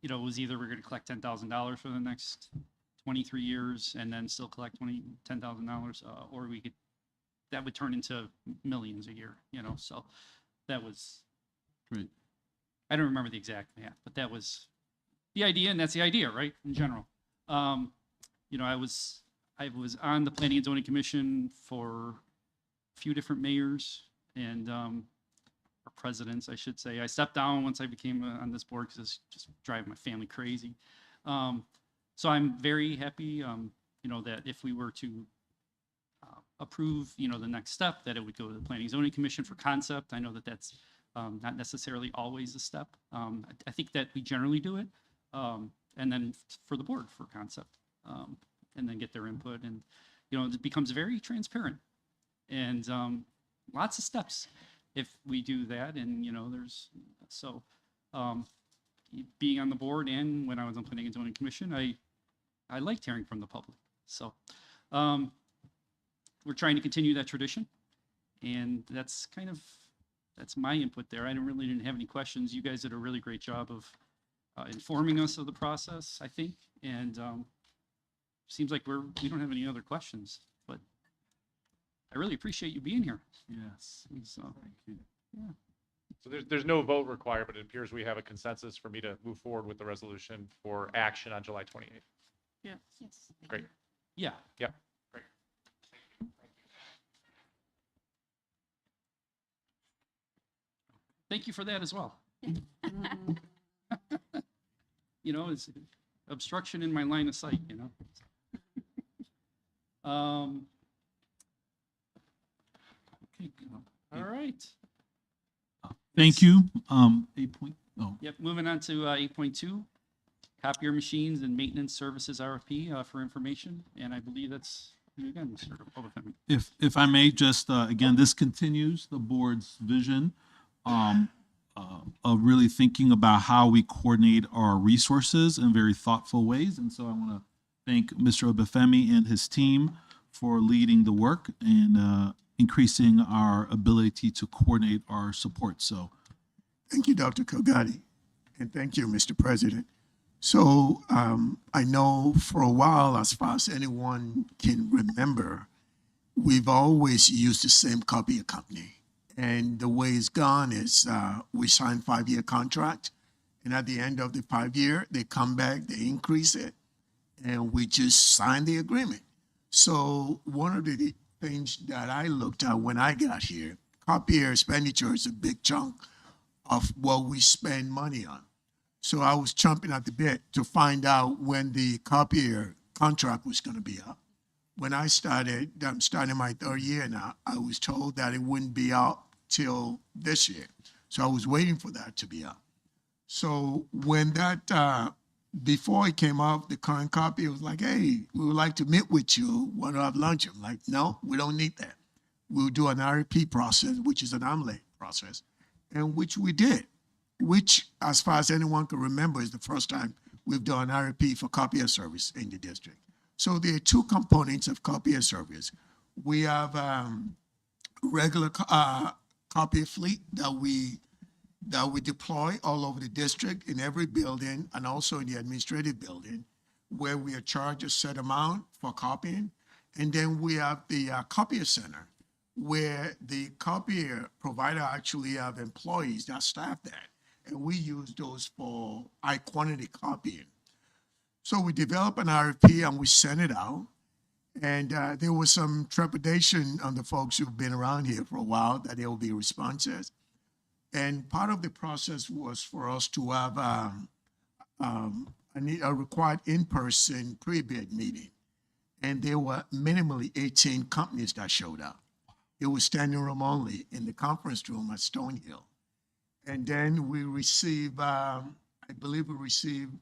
it was either we're going to collect $10,000 for the next 23 years and then still collect $10,000, or that would turn into millions a year, so that was, Great. I don't remember the exact math, but that was the idea, and that's the idea, right, in general. I was on the Planning and Zoning Commission for a few different mayors and or presidents, I should say. I stepped down once I became on this board because it's just driving my family crazy. So I'm very happy, that if we were to approve, the next step, that it would go to the Planning and Zoning Commission for concept. I know that that's not necessarily always a step. I think that we generally do it, and then for the board for concept, and then get their input, and it becomes very transparent, and lots of steps if we do that, and there's so being on the board and when I was on Planning and Zoning Commission, I liked hearing from the public. So we're trying to continue that tradition, and that's my input there. I didn't have any questions. You guys did a really great job of informing us of the process, I think, and seems like we don't have any other questions, but I really appreciate you being here. Yes. So, Thank you. yeah. So there's no vote required, but it appears we have a consensus for me to move forward with the resolution for action on July 28th. Yeah. Yes. Great. Yeah. Yep. Great. thank you for that as well. It's obstruction in my line of sight, Okay, all right. Thank you. 8 point, oh, Yep, moving on to 8.2, copier machines and maintenance services RFP for information. And I believe that's you again, Mr. Obafemi. if I may, just again, this continues the board's vision of really thinking about how we coordinate our resources in very thoughtful ways. And so I want to thank Mr. Obafemi and his team for leading the work and increasing our ability to coordinate our support. So Thank you, Dr. Kilgatti, and thank you, Mr. President. So I know for a while, as far as anyone can remember, we've always used the same copier company. And the way it's gone is we sign 5-year contract, and at the end of the 5-year, they come back, they increase it, and we just sign the agreement. So one of the things that I looked at when I got here, copier expenditure is a big chunk of what we spend money on. So I was chomping at the bit to find out when the copier contract was going to be up. When I'm starting my 3rd year now, I was told that it wouldn't be out till this year. So I was waiting for that to be up. So when that, before it came up, the current copier was like, hey, we would like to meet with you, want to have lunch. I'm like, no, we don't need that. We'll do an RFP process, which is an omelet process, and which we did, which, as far as anyone can remember, is the first time we've done an RFP for copier service in the district. So there are 2 components of copier service. We have regular copier fleet that we deploy all over the district in every building and also in the administrative building, where we are charged a set amount for copying. And then we have the copier center, where the copier provider actually have employees that staff that. And we use those for high quantity copying. So we develop an RFP and we send it out. And there was some trepidation on the folks who've been around here for a while that there will be responses. And part of the process was for us to have a required in-person pre-bid meeting. And there were minimally 18 companies that showed up. It was standing room only in the conference room at Stonehill. And then we received, I believe we received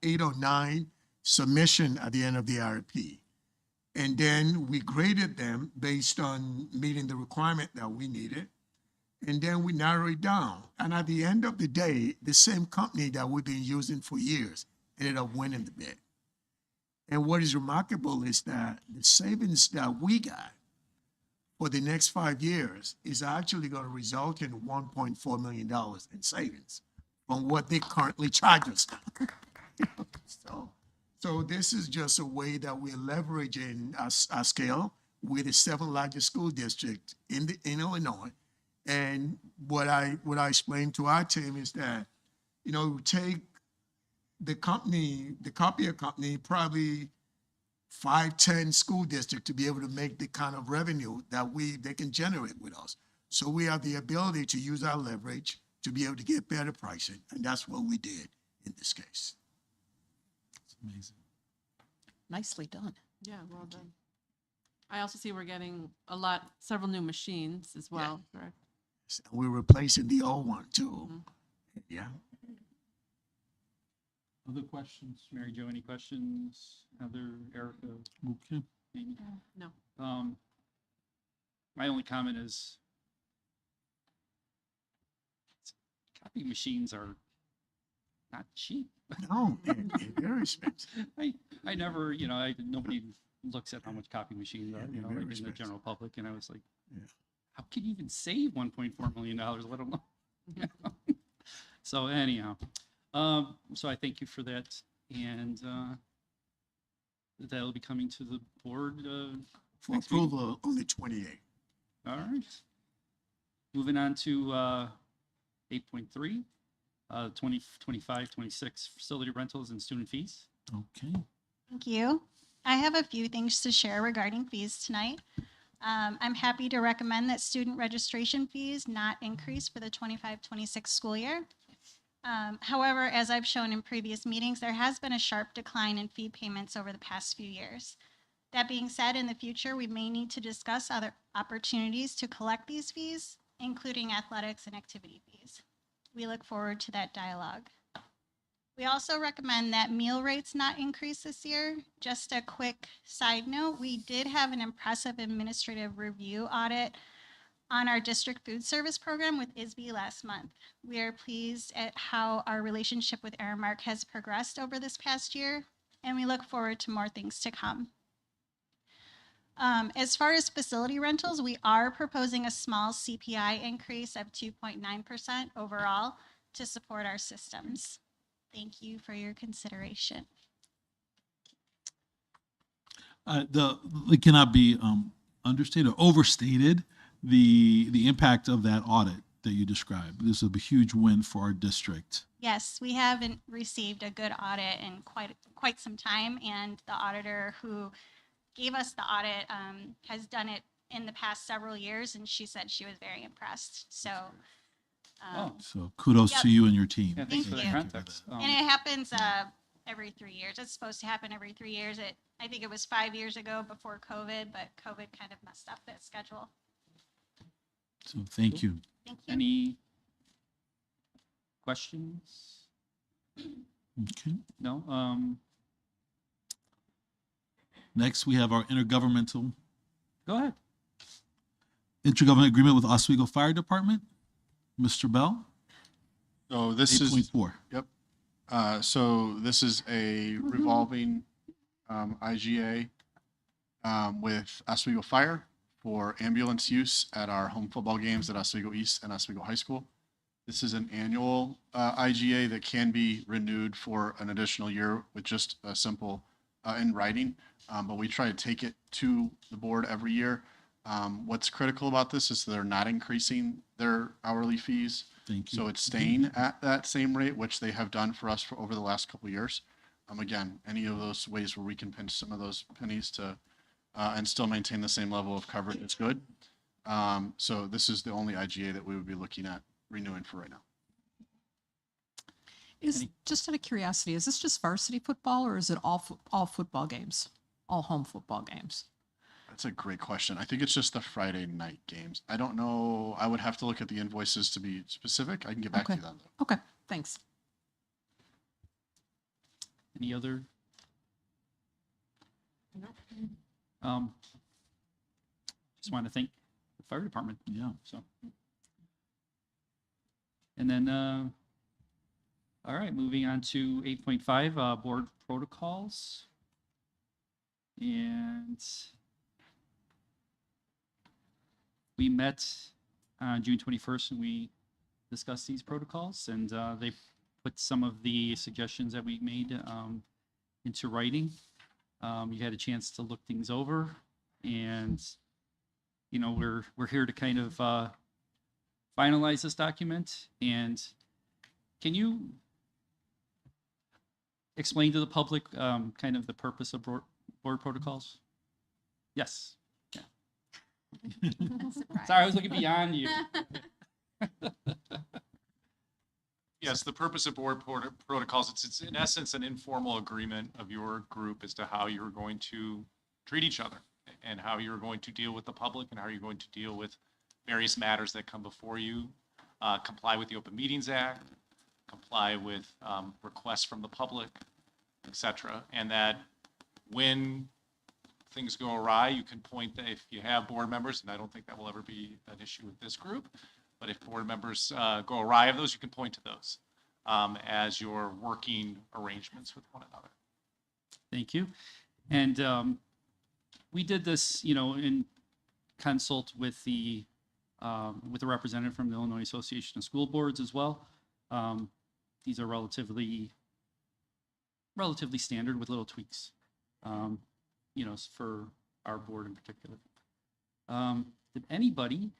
8 or 9 submission at the end of the RFP. And then we graded them based on meeting the requirement that we needed. And then we narrow it down. And at the end of the day, the same company that we've been using for years ended up winning the bid. And what is remarkable is that the savings that we got for the next 5 years is actually going to result in $1.4 million in savings from what they currently charge us. So this is just a way that we're leveraging our scale. We're the 7th largest school district in Illinois. And what I explained to our team is that, we take the copier company, probably 5-10 school districts to be able to make the kind of revenue that they can generate with us. So we have the ability to use our leverage to be able to get better pricing. And that's what we did in this case. it's amazing. Nicely done. Yeah, well done. I also see we're getting several new machines as well, correct? We're replacing the old one too. Yeah. Other questions? Mary Jo, any questions? Heather, Erica? Okay. Amy? No. My only comment is copy machines are not cheap. No, they're very expensive. I never, nobody looks at how much copy machines are, they're like very in the expensive. general public, and I was like, Yeah. how can you even save $1.4 million, let alone? So anyhow, so I thank you for that, and that'll be coming to the board For next meeting. approval on the 28th. All right. Moving on to 8.3, 2025-26 facility rentals and student fees. Okay. Thank you. I have a few things to share regarding fees tonight. I'm happy to recommend that student registration fees not increase for the 25-26 school year. However, as I've shown in previous meetings, there has been a sharp decline in fee payments over the past few years. That being said, in the future, we may need to discuss other opportunities to collect these fees, including athletics and activity fees. We look forward to that dialogue. We also recommend that meal rates not increase this year. Just a quick side note, we did have an impressive administrative review audit on our district food service program with ISB last month. We are pleased at how our relationship with Aramark has progressed over this past year, and we look forward to more things to come. As far as facility rentals, we are proposing a small CPI increase of 2.9% overall to support our systems. Thank you for your consideration. It cannot be understated or overstated the impact of that audit that you described. This is a huge win for our district. Yes, we haven't received a good audit in quite some time, and the auditor who gave us the audit has done it in the past several years, and she said she was very impressed. So, So kudos Yep. to you and your team. Yeah, thanks for Thank that you. context. and it happens every 3 years. It's supposed to happen every 3 years. I think it was 5 years ago before COVID, but COVID kind of messed up that schedule. So thank you. Thank you. Any questions? Okay. No? Next, we have our intergovernmental Go ahead. agreement with Oswego Fire Department. Mr. Bell, So this is 8.4. Yep. So this is a revolving IGA with Oswego Fire for ambulance use at our home football games at Oswego East and Oswego High School. This is an annual IGA that can be renewed for an additional year with just a simple in writing, but we try to take it to the board every year. What's critical about this is they're not increasing their hourly fees. Thank you. So it's staying at that same rate, which they have done for us for over the last couple of years. Again, any of those ways where we can pinch some of those pennies to and still maintain the same level of coverage is good. So this is the only IGA that we would be looking at renewing for right now. Is, just out of curiosity, is this just varsity football or is it all football games, all home football games? That's a great question. I think it's just the Friday night games. I don't know. I would have to look at the invoices to be specific. I can get back to you on that. Okay, thanks. Any other? Just want to thank the fire department. Yeah. So. And then, all right, moving on to 8.5, board protocols. And we met on June 21st and we discussed these protocols, and they put some of the suggestions that we made into writing. You had a chance to look things over, and you know, we're here to kind of finalize this document. And can you explain to the public kind of the purpose of board protocols? Yes. Yeah. Sorry, I was looking beyond you. Yes, the purpose of board protocols, it's in essence an informal agreement of your group as to how you're going to treat each other and how you're going to deal with the public and how you're going to deal with various matters that come before you, comply with the Open Meetings Act, comply with requests from the public, etc. And that when things go awry, you can point that if you have board members, and I don't think that will ever be an issue with this group, but if board members go awry of those, you can point to those as your working arrangements with one another. Thank you. And we did this, you know, in consult with the representative from the Illinois Association of School Boards as well. These are relatively standard with little tweaks, you know, for our board in particular. Did anybody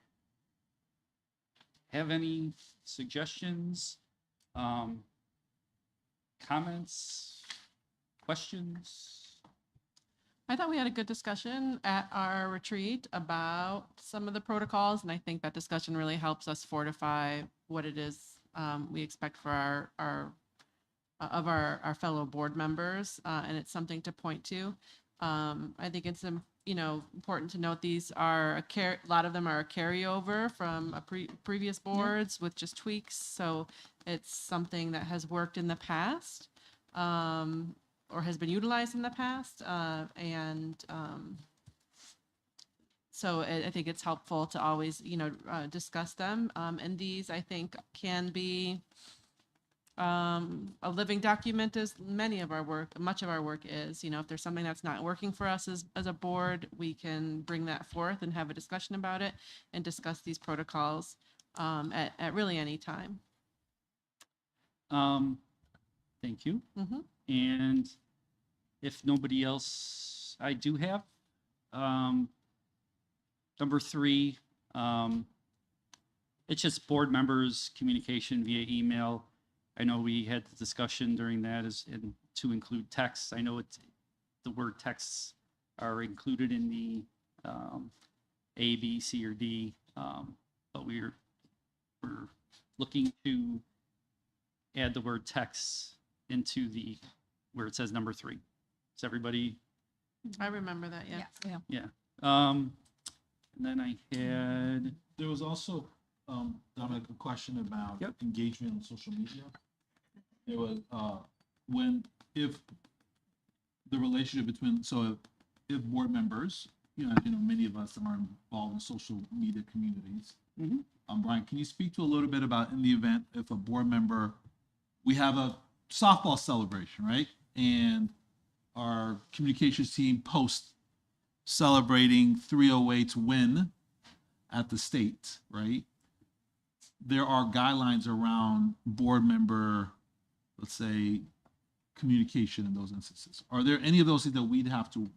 have any suggestions, comments, questions? I thought we had a good discussion at our retreat about some of the protocols, and I think that discussion really helps us fortify what it is we expect for our fellow board members, and it's something to point to. I think it's important to note these are a lot of them are a carryover from previous boards with just tweaks, so it's something that has worked in the past. Or has been utilized in the past, so I think it's helpful to always, discuss them. And these, I think, can be a living document, as much of our work is. If there's something that's not working for us as a board, we can bring that forth and have a discussion about it and discuss these protocols at really any time. Thank you. Mm-hmm. And if nobody else, I do have. Number 3, it's just board members' communication via email. I know we had the discussion during that and to include texts. I know the word texts are included in the A, B, C, or D, but we're looking to add the word text into where it says number 3. Is everybody? I remember that, yeah. Yeah. And then I had. There was also, Dominic, a question about engagement on social media. There was, if the relationship between, if board members, many of us are involved in social media communities. Mm-hmm. Brian, can you speak to a little bit about, in the event if a board member, we have a softball celebration, right? And our communications team posts celebrating 308's win at the state, right? There are guidelines around board member, let's say, communication in those instances. Are there any of those things that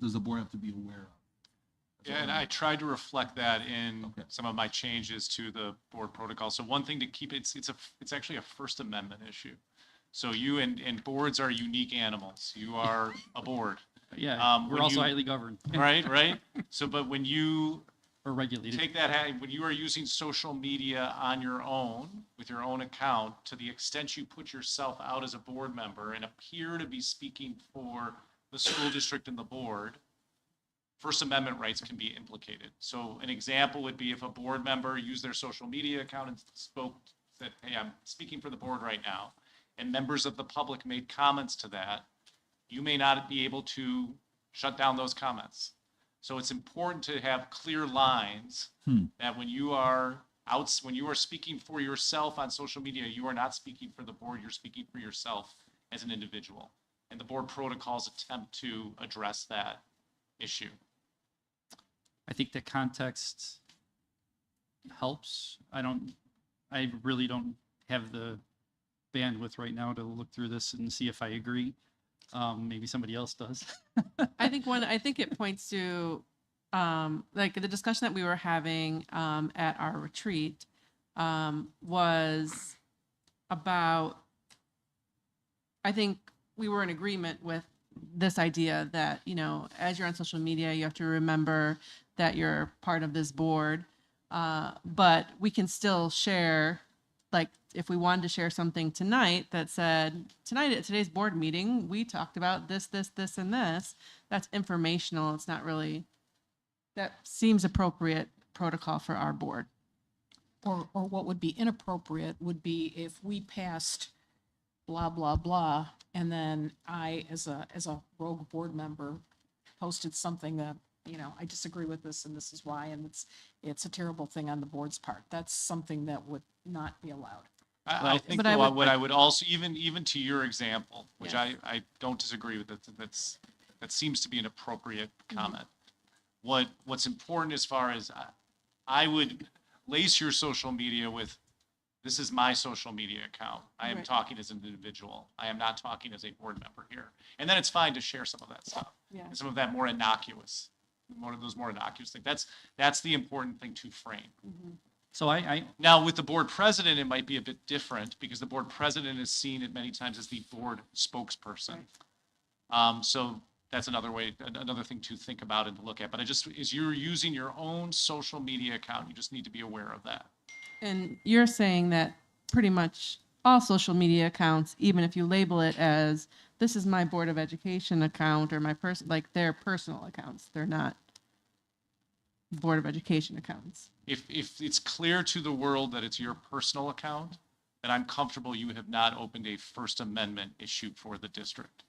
does the board have to be aware of? Yeah, and I tried to reflect that in some of my changes to the board protocol. So one thing to keep, it's actually a First Amendment issue. So you and boards are unique animals. You are a board. Yeah, we're also highly governed. Right. So, but when you are regulated, take that, when you are using social media on your own, with your own account, to the extent you put yourself out as a board member and appear to be speaking for the school district and the board, First Amendment rights can be implicated. So an example would be if a board member used their social media account and said, hey, I'm speaking for the board right now, and members of the public made comments to that, you may not be able to shut down those comments. So it's important to have clear lines that when you are speaking for yourself on social media, you are not speaking for the board, you're speaking for yourself as an individual. And the board protocols attempt to address that issue. I think the context helps. I really don't have the bandwidth right now to look through this and see if I agree. Maybe somebody else does. I think it points to like the discussion that we were having at our retreat was about, I think we were in agreement with this idea that, as you're on social media, you have to remember that you're part of this board, but we can still share, like if we wanted to share something tonight that said, tonight at today's board meeting, we talked about this, and this, that's informational. It's not really, that seems appropriate protocol for our board. Or what would be inappropriate would be if we passed blah, blah, blah, and then I, as a rogue board member, posted something that, I disagree with this and this is why, and it's a terrible thing on the board's part. That's something that would not be allowed. I think what I would also, even to your example, which I don't disagree with, that seems to be an appropriate comment. What's important as far as I would lace your social media with, this is my social media account. I am talking as an individual. I am not talking as a board member here. And then it's fine to share some of that stuff. Yeah. And some of that more innocuous things. That's the important thing to frame. Mm-hmm. So I now with the board president, it might be a bit different because the board president is seen at many times as the board spokesperson. So that's another way, another thing to think about and to look at. But is you're using your own social media account. You just need to be aware of that. And you're saying that pretty much all social media accounts, even if you label it as this is my Board of Education account or my like they're personal accounts, they're not Board of Education accounts. If it's clear to the world that it's your personal account, then I'm comfortable you have not opened a First Amendment issue for the district.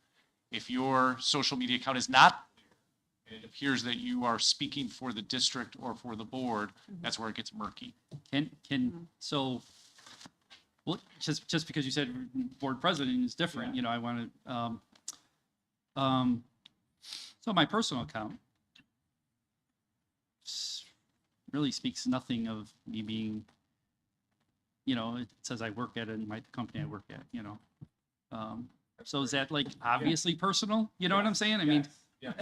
If your social media account is not clear, it appears that you are speaking for the district or for the board, that's where it gets murky. So, well, just because you said board president is different, you know, I want to, so my personal account really speaks nothing of me being, you know, it says I work at the company I work at, you know. So is that like obviously personal? You know what I'm saying? I mean,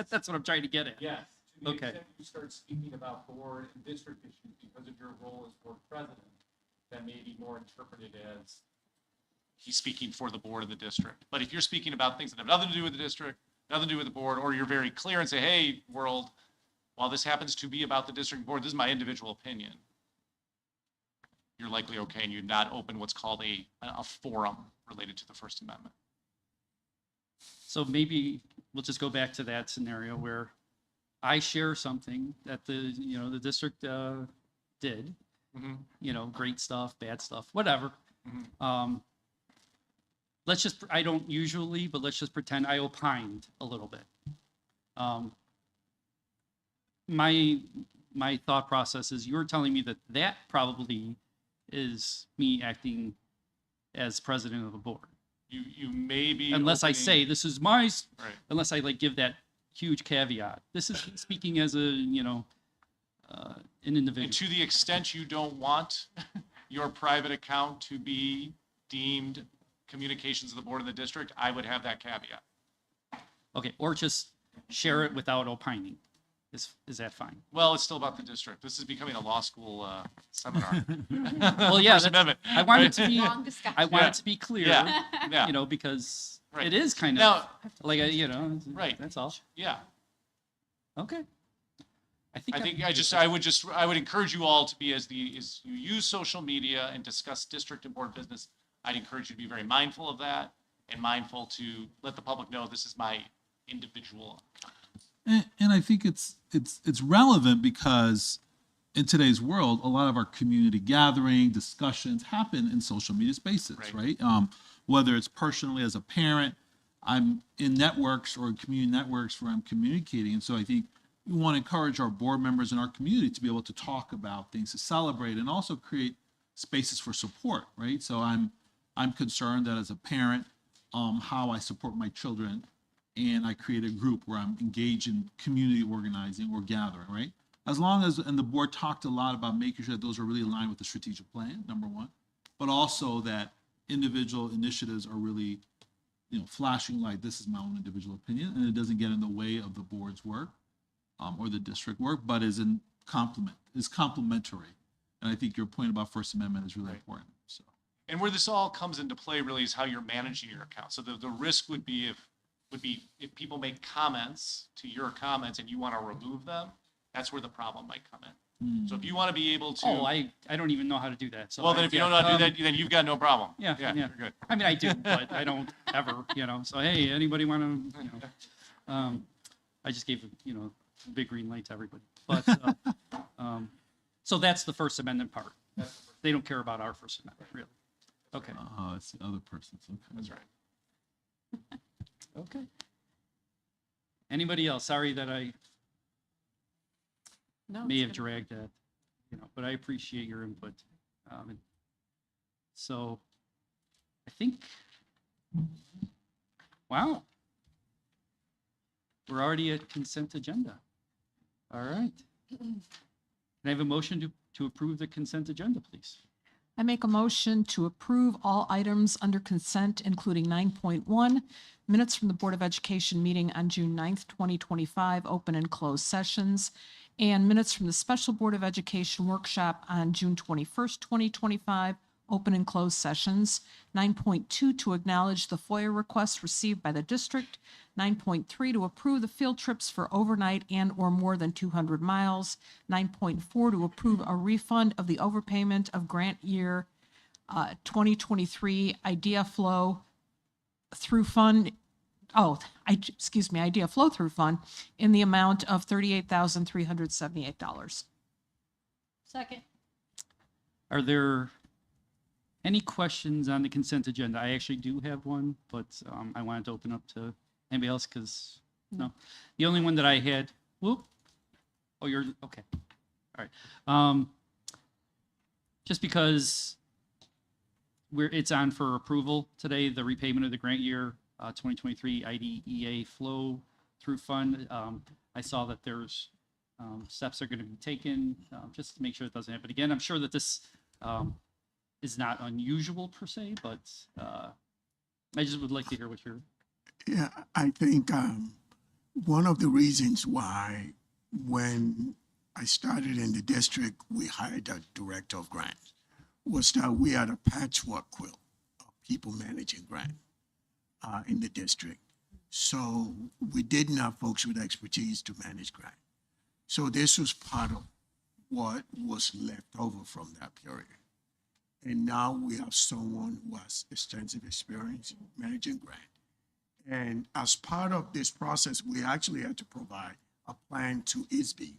that's what I'm trying to get at. Yes. To the Okay. extent you start speaking about board and district issues because of your role as board president, that may be more interpreted as he's speaking for the board of the district. But if you're speaking about things that have nothing to do with the district, nothing to do with the board, or you're very clear and say, hey, world, while this happens to be about the district board, this is my individual opinion, you're likely okay, and you'd not open what's called a forum related to the First Amendment. So maybe we'll just go back to that scenario where I share something that the district did, you know, great stuff, bad stuff, whatever. Let's just, I don't usually, but let's just pretend I opined a little bit. My thought process is you're telling me that probably is me acting as president of the board. You may be unless I opening- say this is my, Right. unless I like give that huge caveat. This is speaking as a, you know, an individual. And to the extent you don't want your private account to be deemed communications of the board of the district, I would have that caveat. Okay, or just share it without opining. Is that fine? Well, it's still about the district. This is becoming a law school seminar. Well, yeah, First that's- Amendment, I want right? it to be. I want it to be clear. Yeah. You know, because Right. it is kind of Now- like a, you know. Right. That's all. Yeah. Okay. I would encourage you all to be as you use social media and discuss district and board business. I'd encourage you to be very mindful of that and mindful to let the public know this is my individual account. And I think it's relevant because in today's world, a lot of our community gathering discussions happen in social media spaces, right? Whether it's personally as a parent, I'm in networks or community networks where I'm communicating. And so I think we want to encourage our board members in our community to be able to talk about things, to celebrate, and also create spaces for support, right? So I'm concerned that as a parent, how I support my children, and I create a group where I'm engaged in community organizing or gathering, right? As long as, and the board talked a lot about making sure that those are really aligned with the strategic plan, number one, but also that individual initiatives are really, you know, flashing like this is my own individual opinion, and it doesn't get in the way of the board's work or the district work, but is complementary. And I think your point about First Amendment is really important. So. And where this all comes into play really is how you're managing your account. So the risk would be if people make comments to your comments and you want to remove them, that's where the problem might come in. So if you want to be able to. Oh, I don't even know how to do that. So well, then if you don't know how to do that, then you've got no problem. Yeah. You're good. I mean, I do, but I don't ever, you know. So hey, anybody want to, you know? I just gave a big green light to everybody. But so that's the First Amendment part. They don't care about our First Amendment, really. Okay. Oh, it's the other person's. Okay. That's right. Okay. Anybody else? Sorry that I may have dragged that, you know, but I appreciate your input. So I think, wow, we're already at consent agenda. All right. Can I have a motion to approve the consent agenda, please? I make a motion to approve all items under consent, including 9.1, minutes from the Board of Education meeting on June 9th, 2025, open and closed sessions, and minutes from the Special Board of Education workshop on June 21st, 2025, open and closed sessions. 9.2, to acknowledge the FOIA requests received by the district. 9.3, to approve the field trips for overnight and or more than 200 miles. 9.4, to approve a refund of the overpayment of grant year 2023 Idea Flow through fund, Idea Flow Through Fund in the amount of $38,378. Second. Are there any questions on the consent agenda? I actually do have one, but I wanted to open up to anybody else because, no. The only one that I had, whoop. Oh, you're, okay. All right. Just because it's on for approval today, the repayment of the grant year 2023 IDEA Flow Through Fund. I saw that there's steps are going to be taken just to make sure it doesn't happen again. I'm sure that this is not unusual per se, but I just would like to hear what you're. Yeah, I think one of the reasons why when I started in the district, we hired a director of grants was that we had a patchwork quilt of people managing grant in the district. So we didn't have folks with expertise to manage grant. So this was part of what was left over from that period. And now we have someone who has extensive experience managing grant. And as part of this process, we actually had to provide a plan to ISB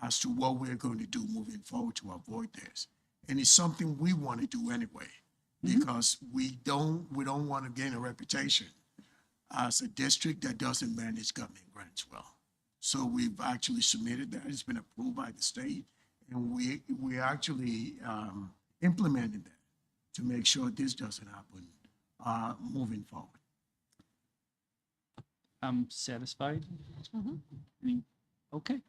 as to what we're going to do moving forward to avoid this. And it's something we want to do anyway, because we don't want to gain a reputation as a district that doesn't manage government grants well. So we've actually submitted that. It's been approved by the state, and we actually implemented that to make sure this doesn't happen moving forward. I'm satisfied. Okay.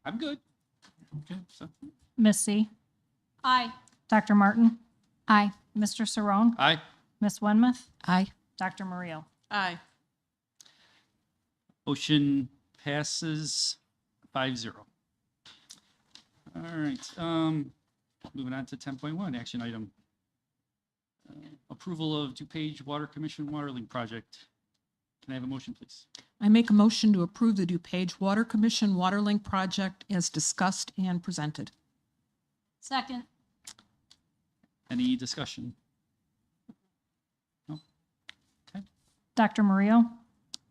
I'm good. Okay. So. Miss C. Aye. Dr. Martin. Aye. Mr. Cerrone. Aye. Miss Wenmouth. Aye. Dr. Murillo. Aye. Motion passes 5-0. All right. Moving on to 10.1, action item. Approval of DuPage Water Commission Water Link Project. Can I have a motion, please? I make a motion to approve the DuPage Water Commission Water Link Project as discussed and presented. Second. Any discussion? No? Okay. Dr. Murillo.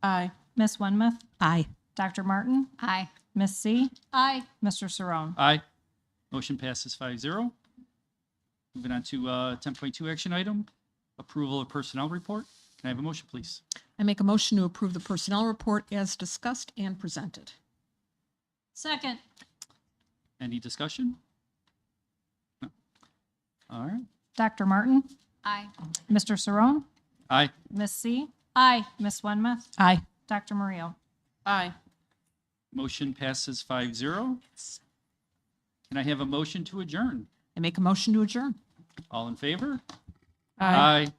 Aye. Miss Wenmouth. Aye. Dr. Martin. Aye. Miss C. Aye. Mr. Cerrone. Aye. Motion passes 5-0. Moving on to 10.2 action item, approval of personnel report. Can I have a motion, please? I make a motion to approve the personnel report as discussed and presented. Second. Any discussion? No. All right. Dr. Martin. Aye. Mr. Cerrone. Aye. Miss C. Aye. Miss Wenmouth. Aye. Dr. Murillo. Aye. Motion passes 5-0. Can I have a motion to adjourn? I make a motion to adjourn. All in favor? Aye. Aye.